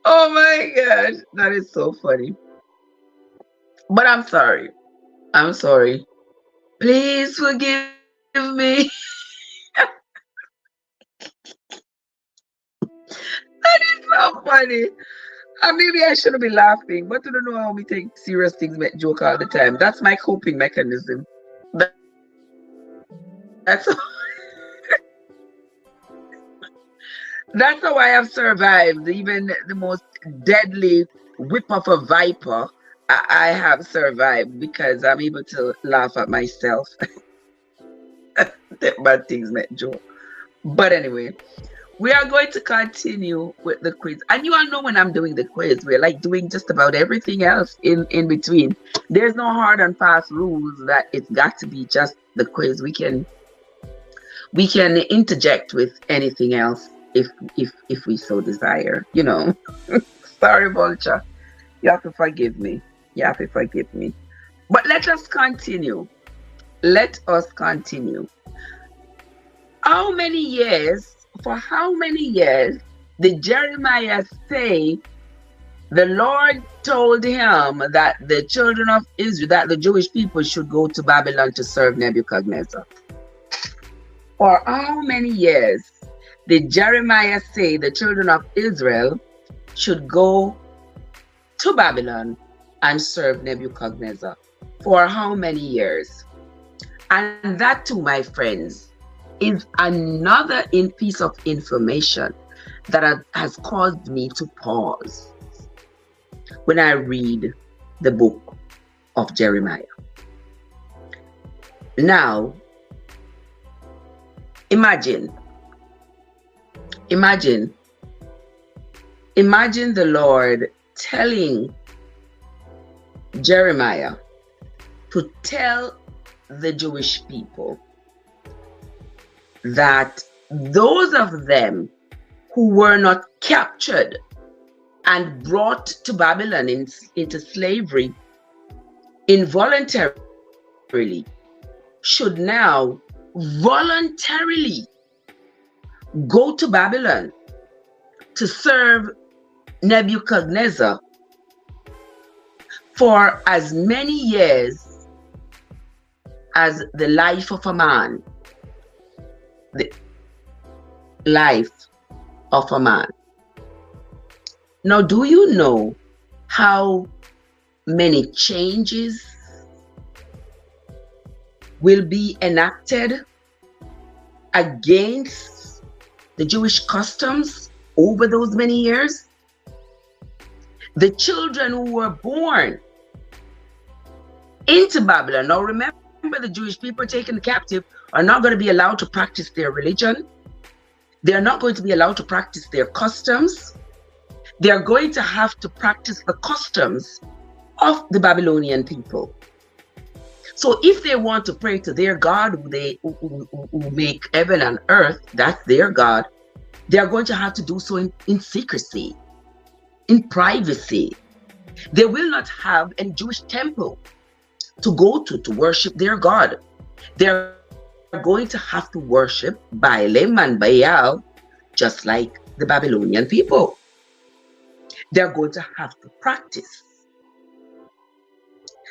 [SPEAKER 1] Oh my God. That is so funny. But I'm sorry. Please forgive me. That is so funny. Maybe I shouldn't be laughing, but I don't know how we take serious things, make joke all the time. That's my coping mechanism. That's that's how I have survived. Even the most deadly whip of a viper, I have survived because I'm able to laugh at myself. Bad things make joke. But anyway, we are going to continue with the quiz. And you all know when I'm doing the quiz, we're like doing just about everything else in between. There's no hard and fast rules that it's got to be just the quiz. We can interject with anything else if we so desire, Sorry, Vulture. You have to forgive me. But let us continue. For how many years did Jeremiah say the Lord told him that the children of Israel, that the Jewish people should go to Babylon to serve Nebuchadnezzar? For how many years did Jeremiah say the children of Israel should go to Babylon and serve Nebuchadnezzar? For how many years? And that too, my friends, is another piece of information that has caused me to pause when I read the book of Jeremiah. Now, imagine the Lord telling Jeremiah to tell the Jewish people that those of them who were not captured and brought to Babylon into slavery involuntarily should now voluntarily go to Babylon to serve Nebuchadnezzar for as many years as the life of a man. The life of a man. Now, do you know how many changes will be enacted against the Jewish customs over those many years? The children who were born into Babylon, now remember, the Jewish people taken captive are not going to be allowed to practice their religion. They are not going to be allowed to practice their customs. They are going to have to practice the customs of the Babylonian people. So if they want to pray to their God, who make heaven and earth, that's their God, they are going to have to do so in secrecy, in privacy. They will not have any Jewish temple to go to worship their God. They're going to have to worship Baalim and Baal, just like the Babylonian people. They're going to have to practice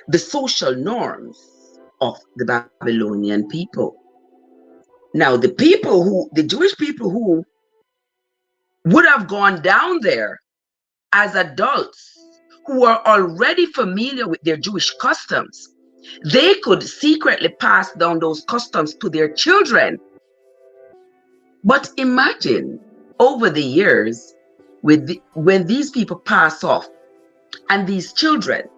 [SPEAKER 1] the social norms of the Babylonian people. Now, the Jewish people who would have gone down there as adults, who are already familiar with their Jewish customs, they could secretly pass down those customs to their children. But imagine over the years, when these people pass off and these children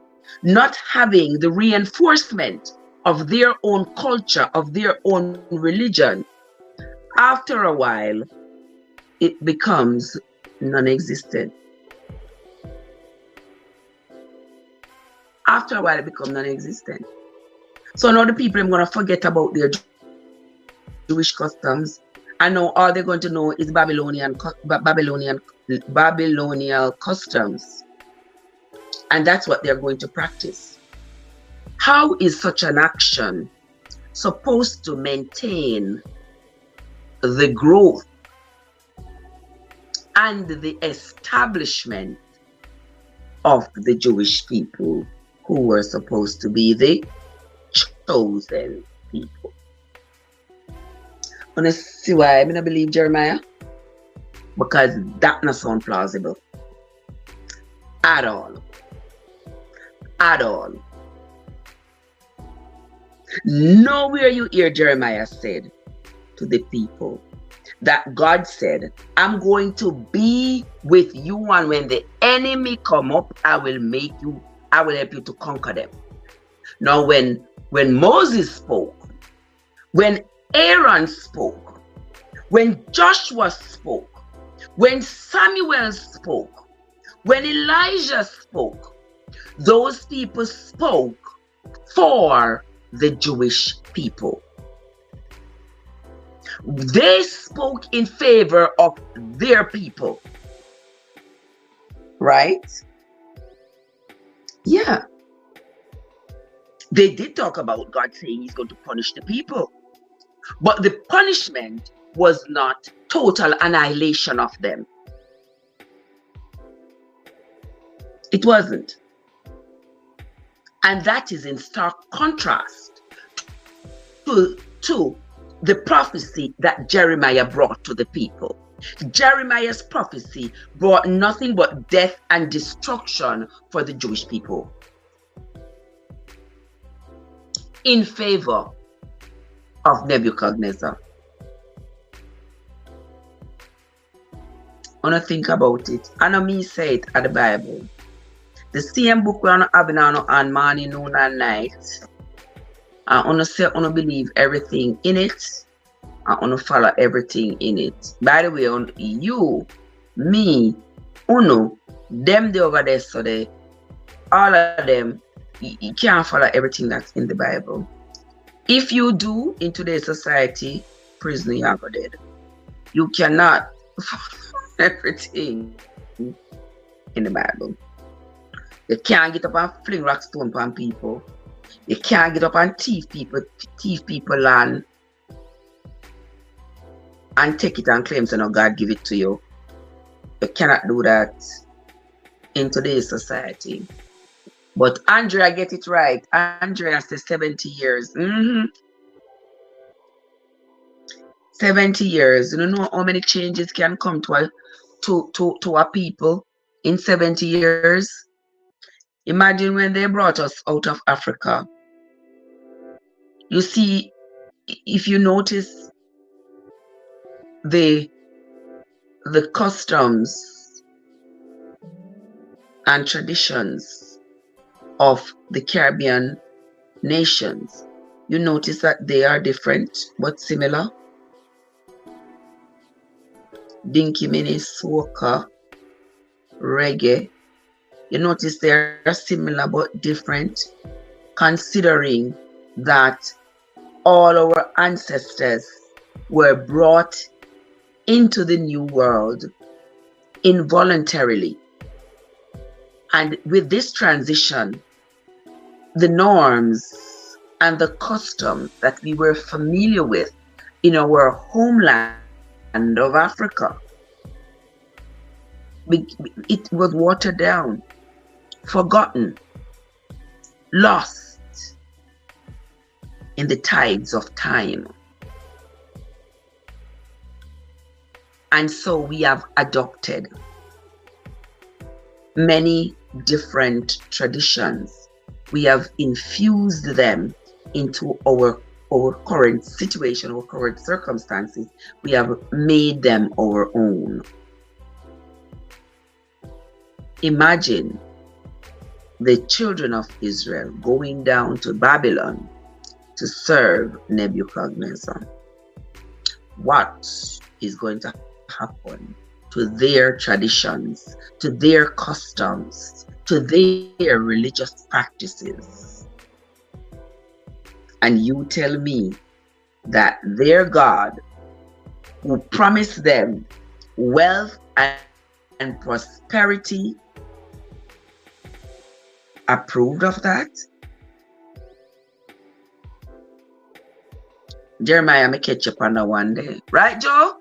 [SPEAKER 1] not having the reinforcement of their own culture, of their own religion, after a while, it becomes non-existent. After a while, it becomes non-existent. So now the people are going to forget about their Jewish customs, and now all they're going to know is Babylonian customs. And that's what they're going to practice. How is such an action supposed to maintain the growth and the establishment of the Jewish people, who were supposed to be the chosen people? Wanna see why I don't believe Jeremiah? Because that not sound plausible at all. At all. Nowhere you hear Jeremiah said to the people that God said, I'm going to be with you, and when the enemy come up, I will help you to conquer them. Now, when Moses spoke, when Aaron spoke, when Joshua spoke, when Samuel spoke, when Elijah spoke, those people spoke for the Jewish people. They spoke in favor of their people. Right? Yeah. They did talk about God saying he's going to punish the people. But the punishment was not total annihilation of them. It wasn't. And that is in stark contrast to the prophecy that Jeremiah brought to the people. Jeremiah's prophecy brought nothing but death and destruction for the Jewish people in favor of Nebuchadnezzar. I want to think about it. I know me say it at the Bible. The same book we are having on morning, noon, and night. I want to say I want to believe everything in it. I want to follow everything in it. By the way, on you, me, Uno, them they over there, so they, all of them, you can't follow everything that's in the Bible. If you do, in today's society, prisoner, you are dead. You cannot follow everything in the Bible. You can't get up and fling rock stone upon people. You can't get up and thief people land and take it and claim, so no, God give it to you. You cannot do that in today's society. But Andrea get it right. Andrea says 70 years. 70 years. You don't know how many changes can come to a people in 70 years. Imagine when they brought us out of Africa. You see, if you notice the customs and traditions of the Caribbean nations, you notice that they are different but similar. Dinky mini, soca, reggae. You notice they are similar but different, considering that all our ancestors were brought into the new world involuntarily. And with this transition, the norms and the customs that we were familiar with in our homeland of Africa, it was watered down, forgotten, lost in the tides of time. And so we have adopted many different traditions. We have infused them into our current situation, our current circumstances. We have made them our own. Imagine the children of Israel going down to Babylon to serve Nebuchadnezzar. What is going to happen to their traditions, to their customs, to their religious practices? And you tell me that their God, who promised them wealth and prosperity, approved of that? Jeremiah may catch up on that one day. Right, Joe?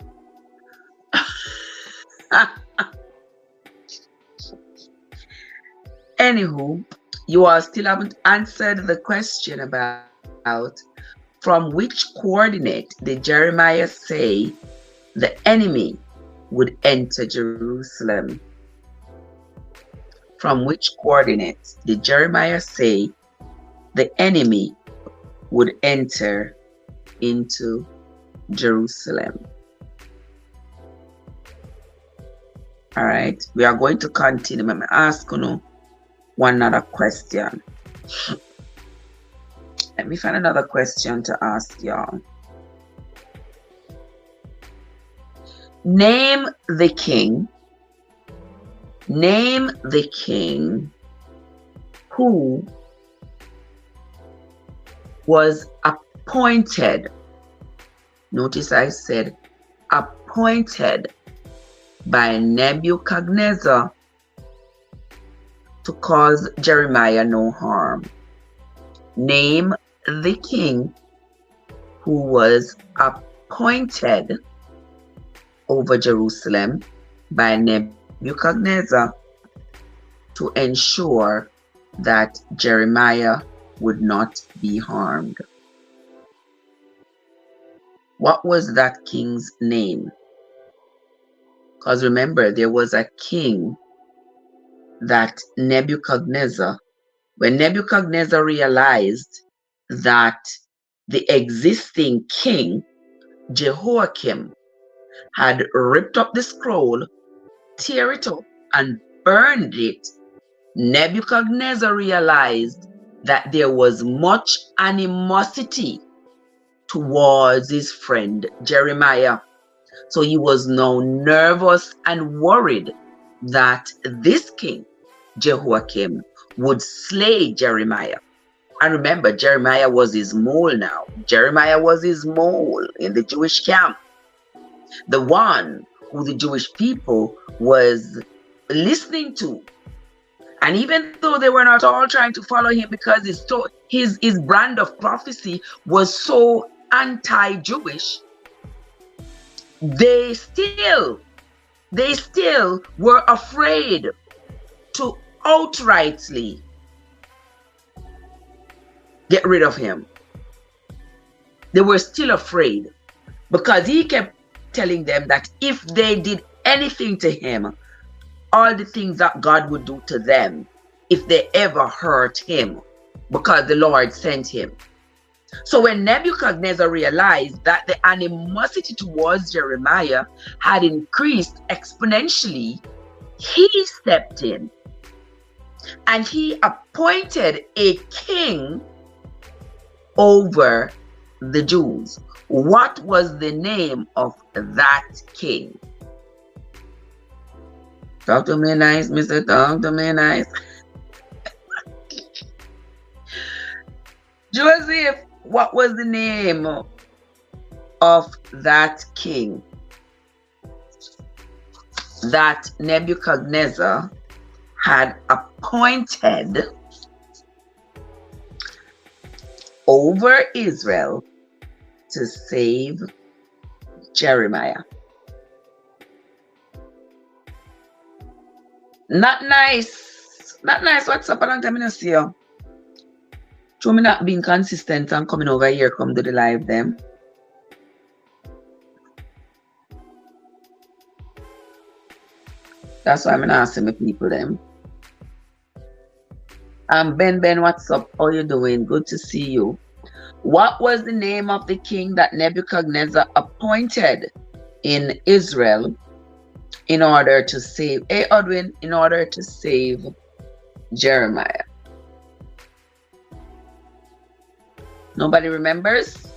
[SPEAKER 1] Anywho, you all still haven't answered the question about from which coordinate did Jeremiah say the enemy would enter Jerusalem? From which coordinate did Jeremiah say the enemy would enter into Jerusalem? All right, we are going to continue. Let me ask you one other question. Let me find another question to ask y'all. Name the king who was appointed. Notice I said appointed by Nebuchadnezzar to cause Jeremiah no harm. Name the king who was appointed over Jerusalem by Nebuchadnezzar to ensure that Jeremiah would not be harmed. What was that king's name? Because remember, there was a king that Nebuchadnezzar, when Nebuchadnezzar realized that the existing king, Jehoiakim, had ripped up the scroll, tear it up, and burned it, Nebuchadnezzar realized that there was much animosity towards his friend Jeremiah. So he was now nervous and worried that this king, Jehoiakim, would slay Jeremiah. And remember, Jeremiah was his mole now. Jeremiah was his mole in the Jewish camp. The one who the Jewish people was listening to. And even though they were not all trying to follow him because his brand of prophecy was so anti-Jewish, they still were afraid to outrightly get rid of him. They were still afraid because he kept telling them that if they did anything to him, all the things that God would do to them if they ever hurt him, because the Lord sent him. So when Nebuchadnezzar realized that the animosity towards Jeremiah had increased exponentially, he stepped in and he appointed a king over the Jews. What was the name of that king? Talk to me nice, Mr. Talk to me nice. Joseph, what was the name of that king that Nebuchadnezzar had appointed over Israel to save Jeremiah? Not nice. Not nice. What's up? A long time I don't see you. Show me not being consistent and coming over here, come to the live them. That's why I'm asking my people them. Ben, what's up? How you doing? Good to see you. What was the name of the king that Nebuchadnezzar appointed in Israel in order to save, Edwin, in order to save Jeremiah? Nobody remembers?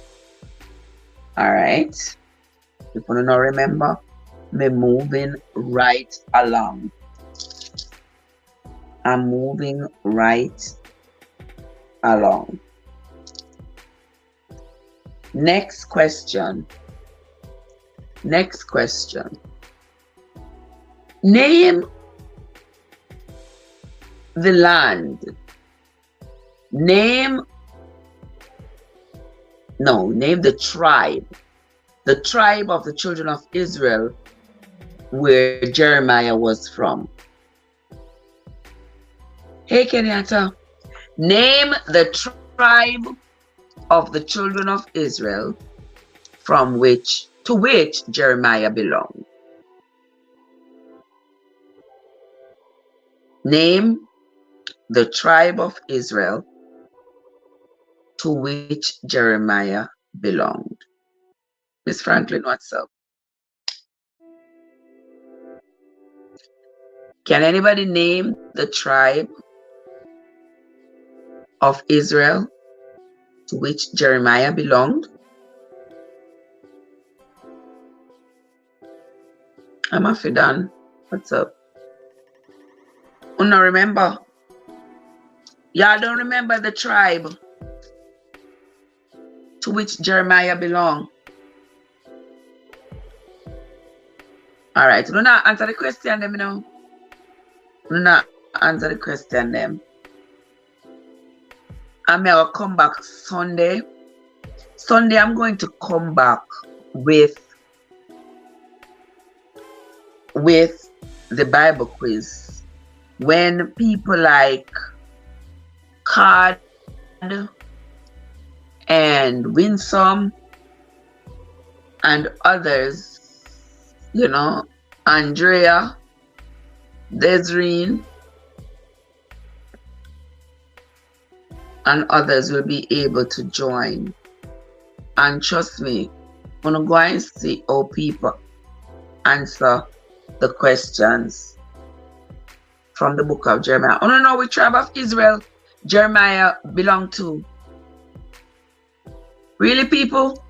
[SPEAKER 1] All right. If you don't remember, me moving right along. I'm moving right along. Next question. Next question. Name the land. Name the tribe. The tribe of the children of Israel where Jeremiah was from. Hey, Kenyatta. Name the tribe of the children of Israel to which Jeremiah belonged. Name the tribe of Israel to which Jeremiah belonged. Miss Franklin, what's up? Can anybody name the tribe of Israel to which Jeremiah belonged? I'm Afidan. What's up? Oh, no, remember? Y'all don't remember the tribe to which Jeremiah belonged? All right, do not answer the question, them, you know. Do not answer the question, them. I'm going to come back Sunday. Sunday, I'm going to come back with the Bible quiz. When people like Card and Winsome and others, Andrea, Desreen, and others will be able to join. And trust me, I'm going to go and see how people answer the questions from the book of Jeremiah. I don't know which tribe of Israel Jeremiah belonged to. Really, people?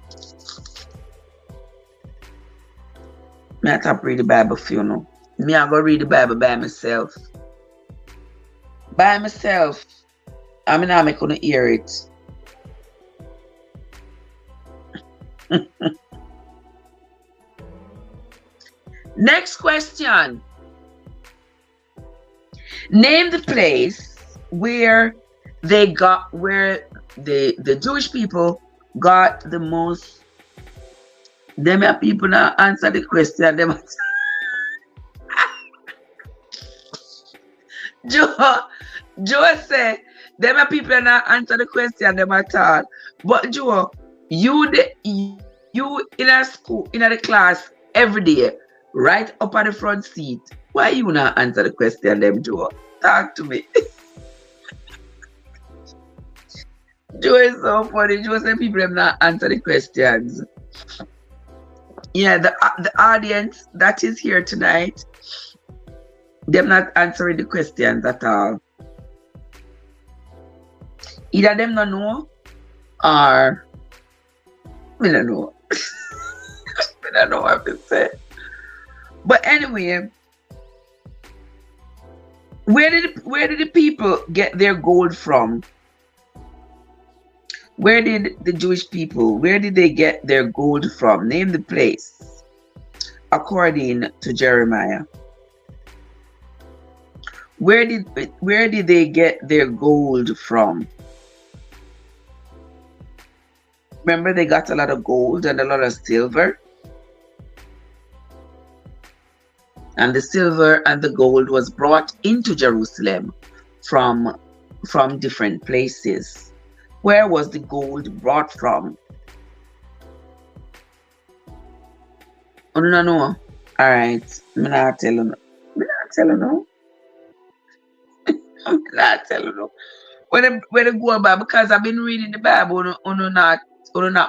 [SPEAKER 1] Me I have to read the Bible for you know. Me I go read the Bible by myself. By myself. I mean, I'm going to hear it. Next question. Name the place where the Jewish people got the most. Them are people now answer the question. Them Joe said, them are people now answer the question them at all. But Joe, you in a school, in the class every day, right up at the front seat. Why you not answer the question them, Joe? Talk to me. Joe is so funny. Joe said people them not answer the questions. Yeah, the audience that is here tonight, them not answering the questions at all. Either them don't know, or we don't know. We don't know what to say. But anyway, where did the people get their gold from? Where did the Jewish people, where did they get their gold from? Name the place, according to Jeremiah. Where did they get their gold from? Remember, they got a lot of gold and a lot of silver. And the silver and the gold was brought into Jerusalem from different places. Where was the gold brought from? I don't know. All right. I'm not telling you. I'm not telling you. I'm not telling you. When I go about, because I've been reading the Bible, I'm not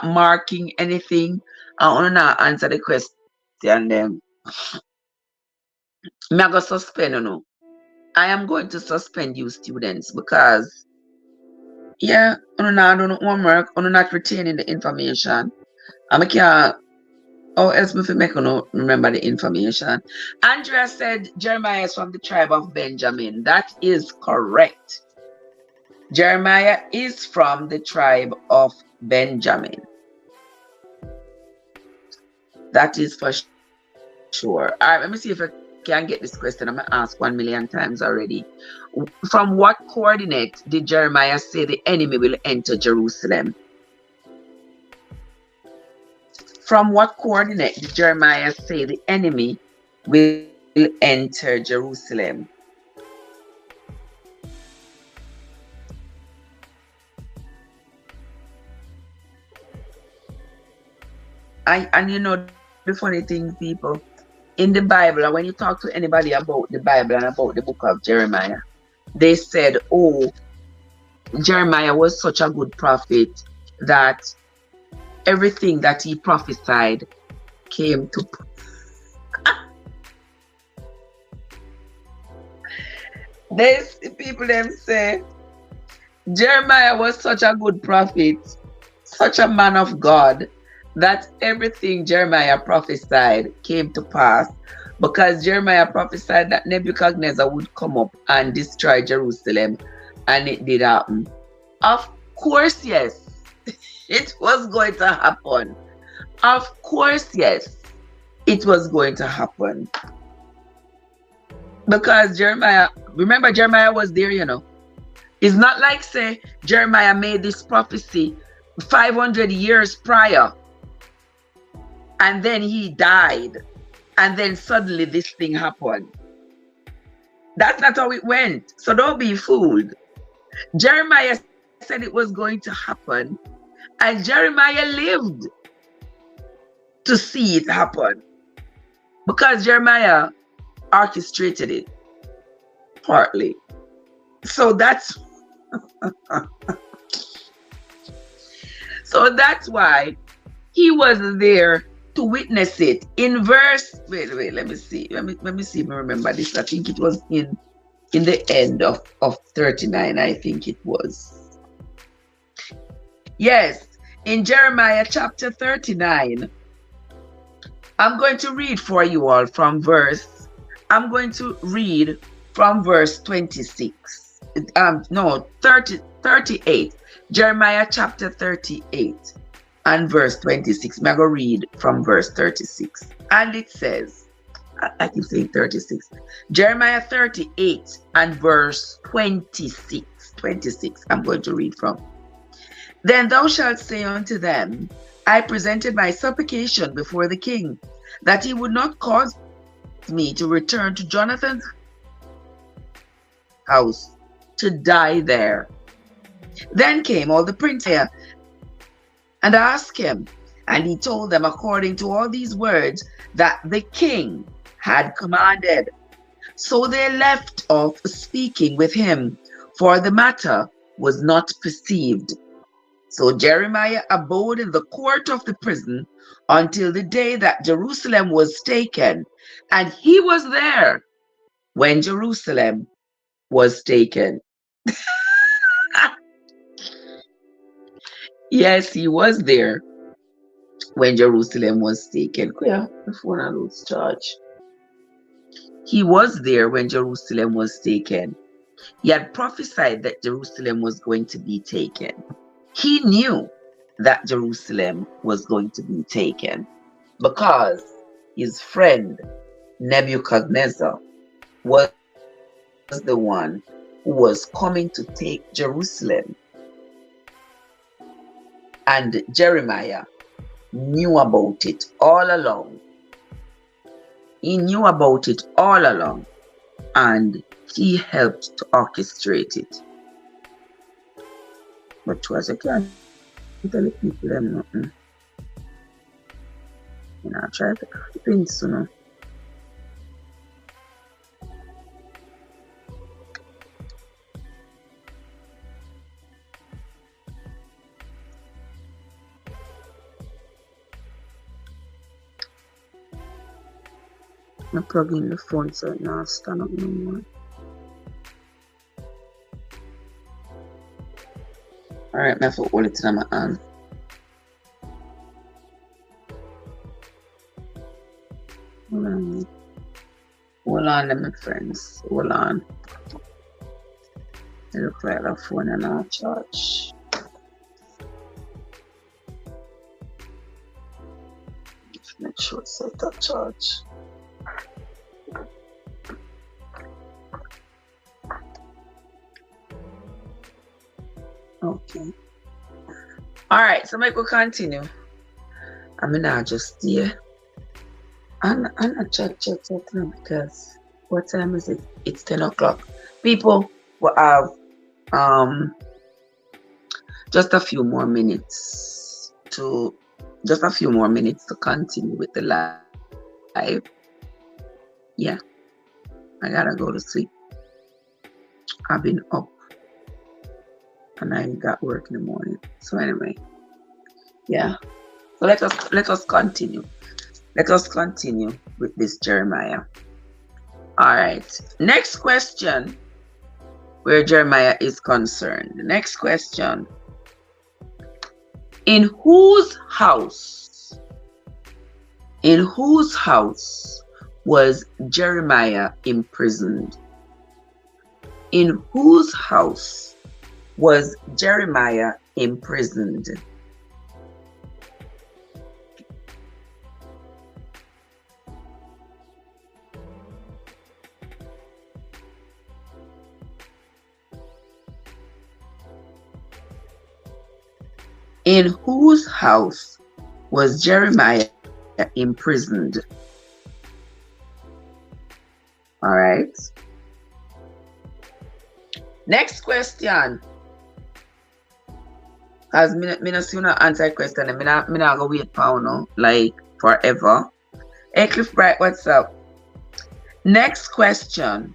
[SPEAKER 1] marking anything. I'm not answer the question. Then I'm going to suspend you. I am going to suspend you students because yeah, I'm not doing homework, I'm not retaining the information. I can't, how else me make you remember the information. Andrea said Jeremiah is from the tribe of Benjamin. That is correct. Jeremiah is from the tribe of Benjamin. That is for sure. All right, let me see if I can get this question. I'm going to ask 1 million times already. From what coordinate did Jeremiah say the enemy will enter Jerusalem? From what coordinate did Jeremiah say the enemy will enter Jerusalem? And you know the funny thing, people, in the Bible, and when you talk to anybody about the Bible and about the book of Jeremiah, they said, oh, Jeremiah was such a good prophet that everything that he prophesied came to pass. These people them say Jeremiah was such a good prophet, such a man of God, that everything Jeremiah prophesied came to pass, because Jeremiah prophesied that Nebuchadnezzar would come up and destroy Jerusalem, and it did happen. Of course, yes, it was going to happen. Of course, yes, it was going to happen. Because Jeremiah, remember Jeremiah was there, you know. It's not like, say, Jeremiah made this prophecy 500 years prior, and then he died, and then suddenly this thing happened. That's not how it went. So don't be fooled. Jeremiah said it was going to happen, and Jeremiah lived to see it happen, because Jeremiah orchestrated it partly. So that's why he was there to witness it. In verse, wait, let me see. Let me see if I remember this. I think it was in the end of 39, I think it was. Yes, in Jeremiah chapter 39. I'm going to read for you all from verse. I'm going to read from verse 26. No, 38. Jeremiah chapter 38 and verse 26. I'm going to read from verse 36. And it says, I keep saying 36. Jeremiah 38 and verse 26. 26, I'm going to read from. Then thou shalt say unto them, I presented my supplication before the king, that he would not cause me to return to Jonathan's house to die there. Then came all the princes and asked him, and he told them according to all these words that the king had commanded. So they left off speaking with him, for the matter was not perceived. So Jeremiah abode in the court of the prison until the day that Jerusalem was taken, and he was there when Jerusalem was taken. Yes, he was there when Jerusalem was taken. Where the phone I lose charge. He was there when Jerusalem was taken. He had prophesied that Jerusalem was going to be taken. He knew that Jerusalem was going to be taken because his friend Nebuchadnezzar was the one who was coming to take Jerusalem. And Jeremiah knew about it all along. He knew about it all along, and he helped to orchestrate it. But twice I can't tell the people them nothing. You know, I try to convince you know. I plug in the phone so it now stand up no more. Alright, I have to hold it in my hand. Hold on, my friends. Hold on. It looks like the phone in our charge. Just make sure it's set up charge. Okay. Alright, so I will continue. I'm gonna just stay. I'm not chat now because what time is it? It's 10 o'clock. People will have just a few more minutes to continue with the live. Yeah, I gotta go to sleep. I've been up and I got work in the morning. So anyway, yeah. So let us continue. Let us continue with this Jeremiah. All right. Next question, where Jeremiah is concerned. The next question. In whose house was Jeremiah imprisoned? In whose house was Jeremiah imprisoned? In whose house was Jeremiah imprisoned? All right. Next question. As me not see no answer question, me not go wait for no. Like forever. Hey, Cliff Bright, what's up? Next question.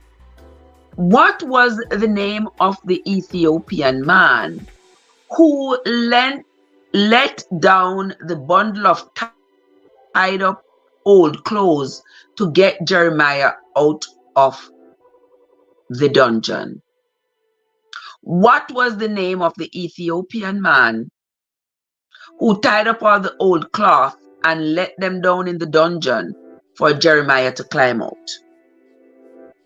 [SPEAKER 1] What was the name of the Ethiopian man who let down the bundle of tied up old clothes to get Jeremiah out of the dungeon? What was the name of the Ethiopian man who tied up all the old cloth and let them down in the dungeon for Jeremiah to climb out?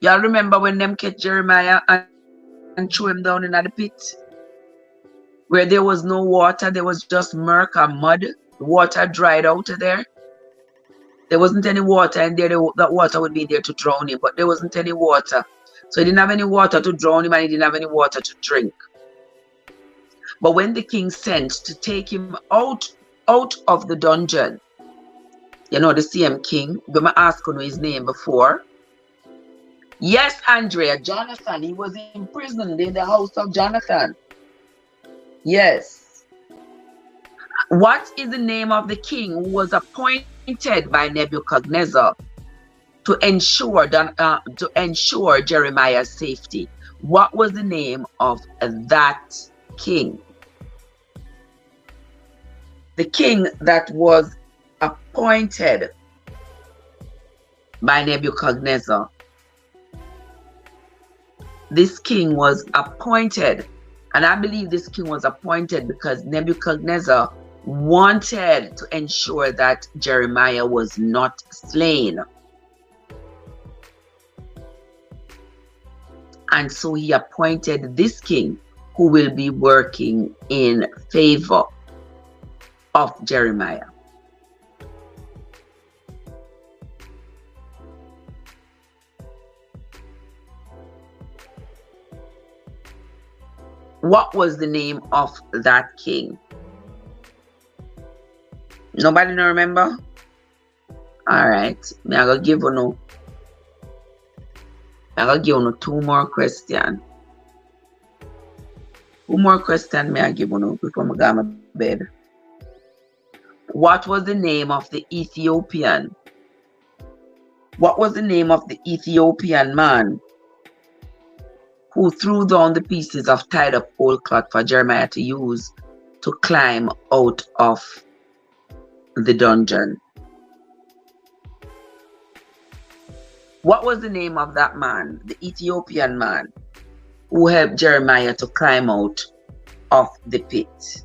[SPEAKER 1] Y'all remember when them catch Jeremiah and threw him down in the pit? Where there was no water, there was just murk and mud. The water dried out of there. There wasn't any water in there. That water would be there to drown him, but there wasn't any water. So he didn't have any water to drown him, and he didn't have any water to drink. But when the king sent to take him out of the dungeon, you know, the same king, I'm going to ask you his name before. Yes, Andrea, Jonathan, he was imprisoned in the house of Jonathan. Yes. What is the name of the king who was appointed by Nebuchadnezzar to ensure Jeremiah's safety? What was the name of that king? The king that was appointed by Nebuchadnezzar. This king was appointed, and I believe this king was appointed because Nebuchadnezzar wanted to ensure that Jeremiah was not slain. And so he appointed this king who will be working in favor of Jeremiah. What was the name of that king? Nobody no remember? All right. I'm going to give you two more questions. Two more questions may I give you before I go to bed. What was the name of the Ethiopian? What was the name of the Ethiopian man who threw down the pieces of tied up old cloth for Jeremiah to use to climb out of the dungeon? What was the name of that man, the Ethiopian man, who helped Jeremiah to climb out of the pit?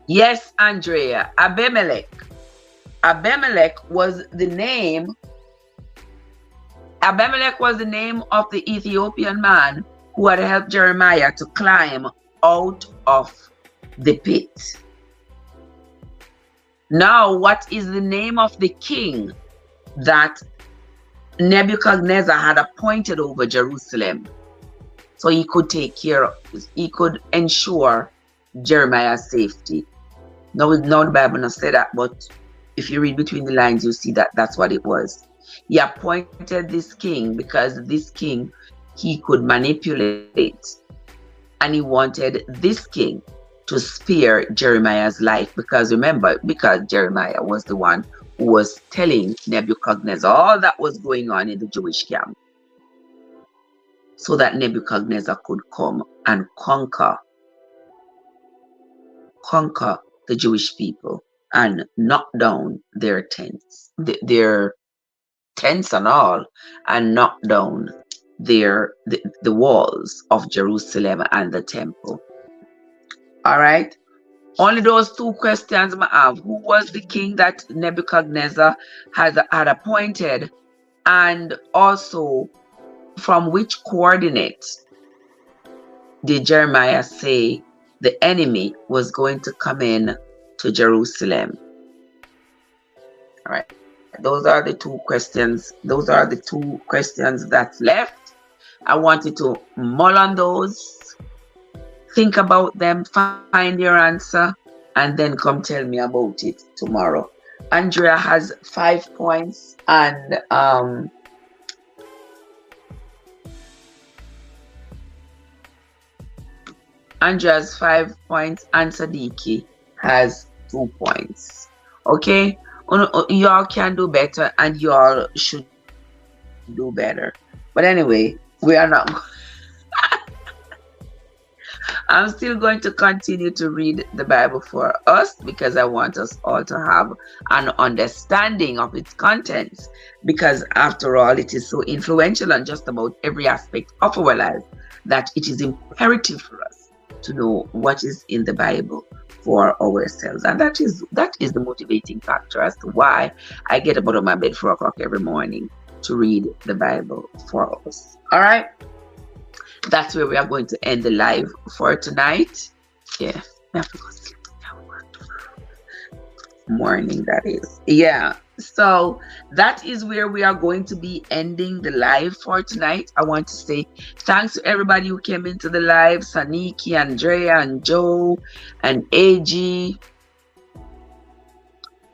[SPEAKER 1] Yes, Andrea, Abimelech. Abimelech was the name. Abimelech was the name of the Ethiopian man who had helped Jeremiah to climb out of the pit. Now, what is the name of the king that Nebuchadnezzar had appointed over Jerusalem so he could take care of, he could ensure Jeremiah's safety? No, the Bible not say that, but if you read between the lines, you see that that's what it was. He appointed this king because this king, he could manipulate, and he wanted this king to spare Jeremiah's life, because remember, because Jeremiah was the one who was telling Nebuchadnezzar all that was going on in the Jewish camp, so that Nebuchadnezzar could come and conquer the Jewish people and knock down their tents, their tents and all, and knock down the walls of Jerusalem and the temple. All right. Only those two questions I have. Who was the king that Nebuchadnezzar had appointed, and also from which coordinates did Jeremiah say the enemy was going to come in to Jerusalem? All right. Those are the two questions. Those are the two questions that's left. I want you to mull on those, think about them, find your answer, and then come tell me about it tomorrow. Andrea has 5 points, and Andrea has 5 points, and Sadiki has 2 points. Okay, y'all can do better, and y'all should do better. But anyway, we are not. I'm still going to continue to read the Bible for us because I want us all to have an understanding of its contents. Because after all, it is so influential on just about every aspect of our life that it is imperative for us to know what is in the Bible for ourselves. And that is the motivating factor as to why I get up out of my bed 4 o'clock every morning to read the Bible for us. All right. That's where we are going to end the live for tonight. Yeah, I have to go sleep. Morning, that is. Yeah. So that is where we are going to be ending the live for tonight. I want to say thanks to everybody who came into the live: Saniki, Andrea, and Joe, and AG,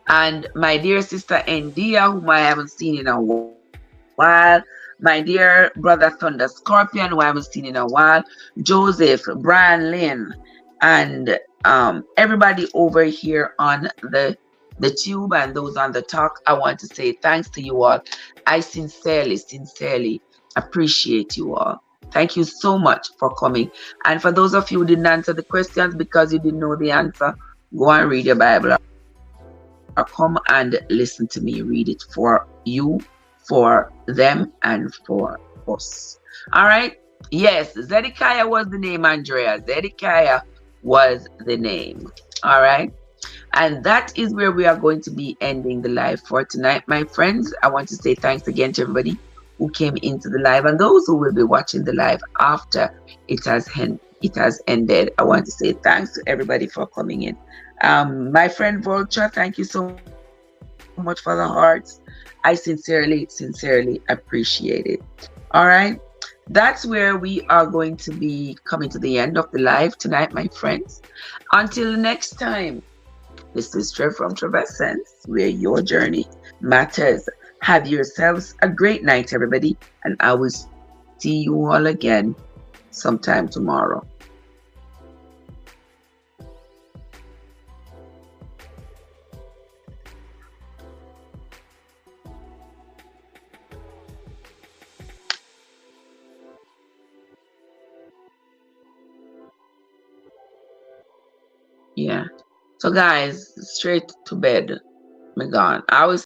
[SPEAKER 1] and my dear sister India, whom I haven't seen in a while. My dear brother Thunder Scorpion, who I haven't seen in a while. Joseph, Brian Lynn, and everybody over here on the tube and those on the talk. I want to say thanks to you all. I sincerely appreciate you all. Thank you so much for coming. And for those of you who didn't answer the questions because you didn't know the answer, go and read your Bible or come and listen to me read it for you, for them, and for us. All right. Yes, Zedekiah was the name, Andrea. Zedekiah was the name. All right. And that is where we are going to be ending the live for tonight, my friends. I want to say thanks again to everybody who came into the live and those who will be watching the live after it has ended. I want to say thanks to everybody for coming in. My friend Vulture, thank you so much for the hearts. I sincerely appreciate it. All right. That's where we are going to be coming to the end of the live tonight, my friends. Until next time, this is Trev from Trevessence, where your journey matters. Have yourselves a great night, everybody, and I will see you all again sometime tomorrow. Yeah. So guys, straight to bed. Me gone. I will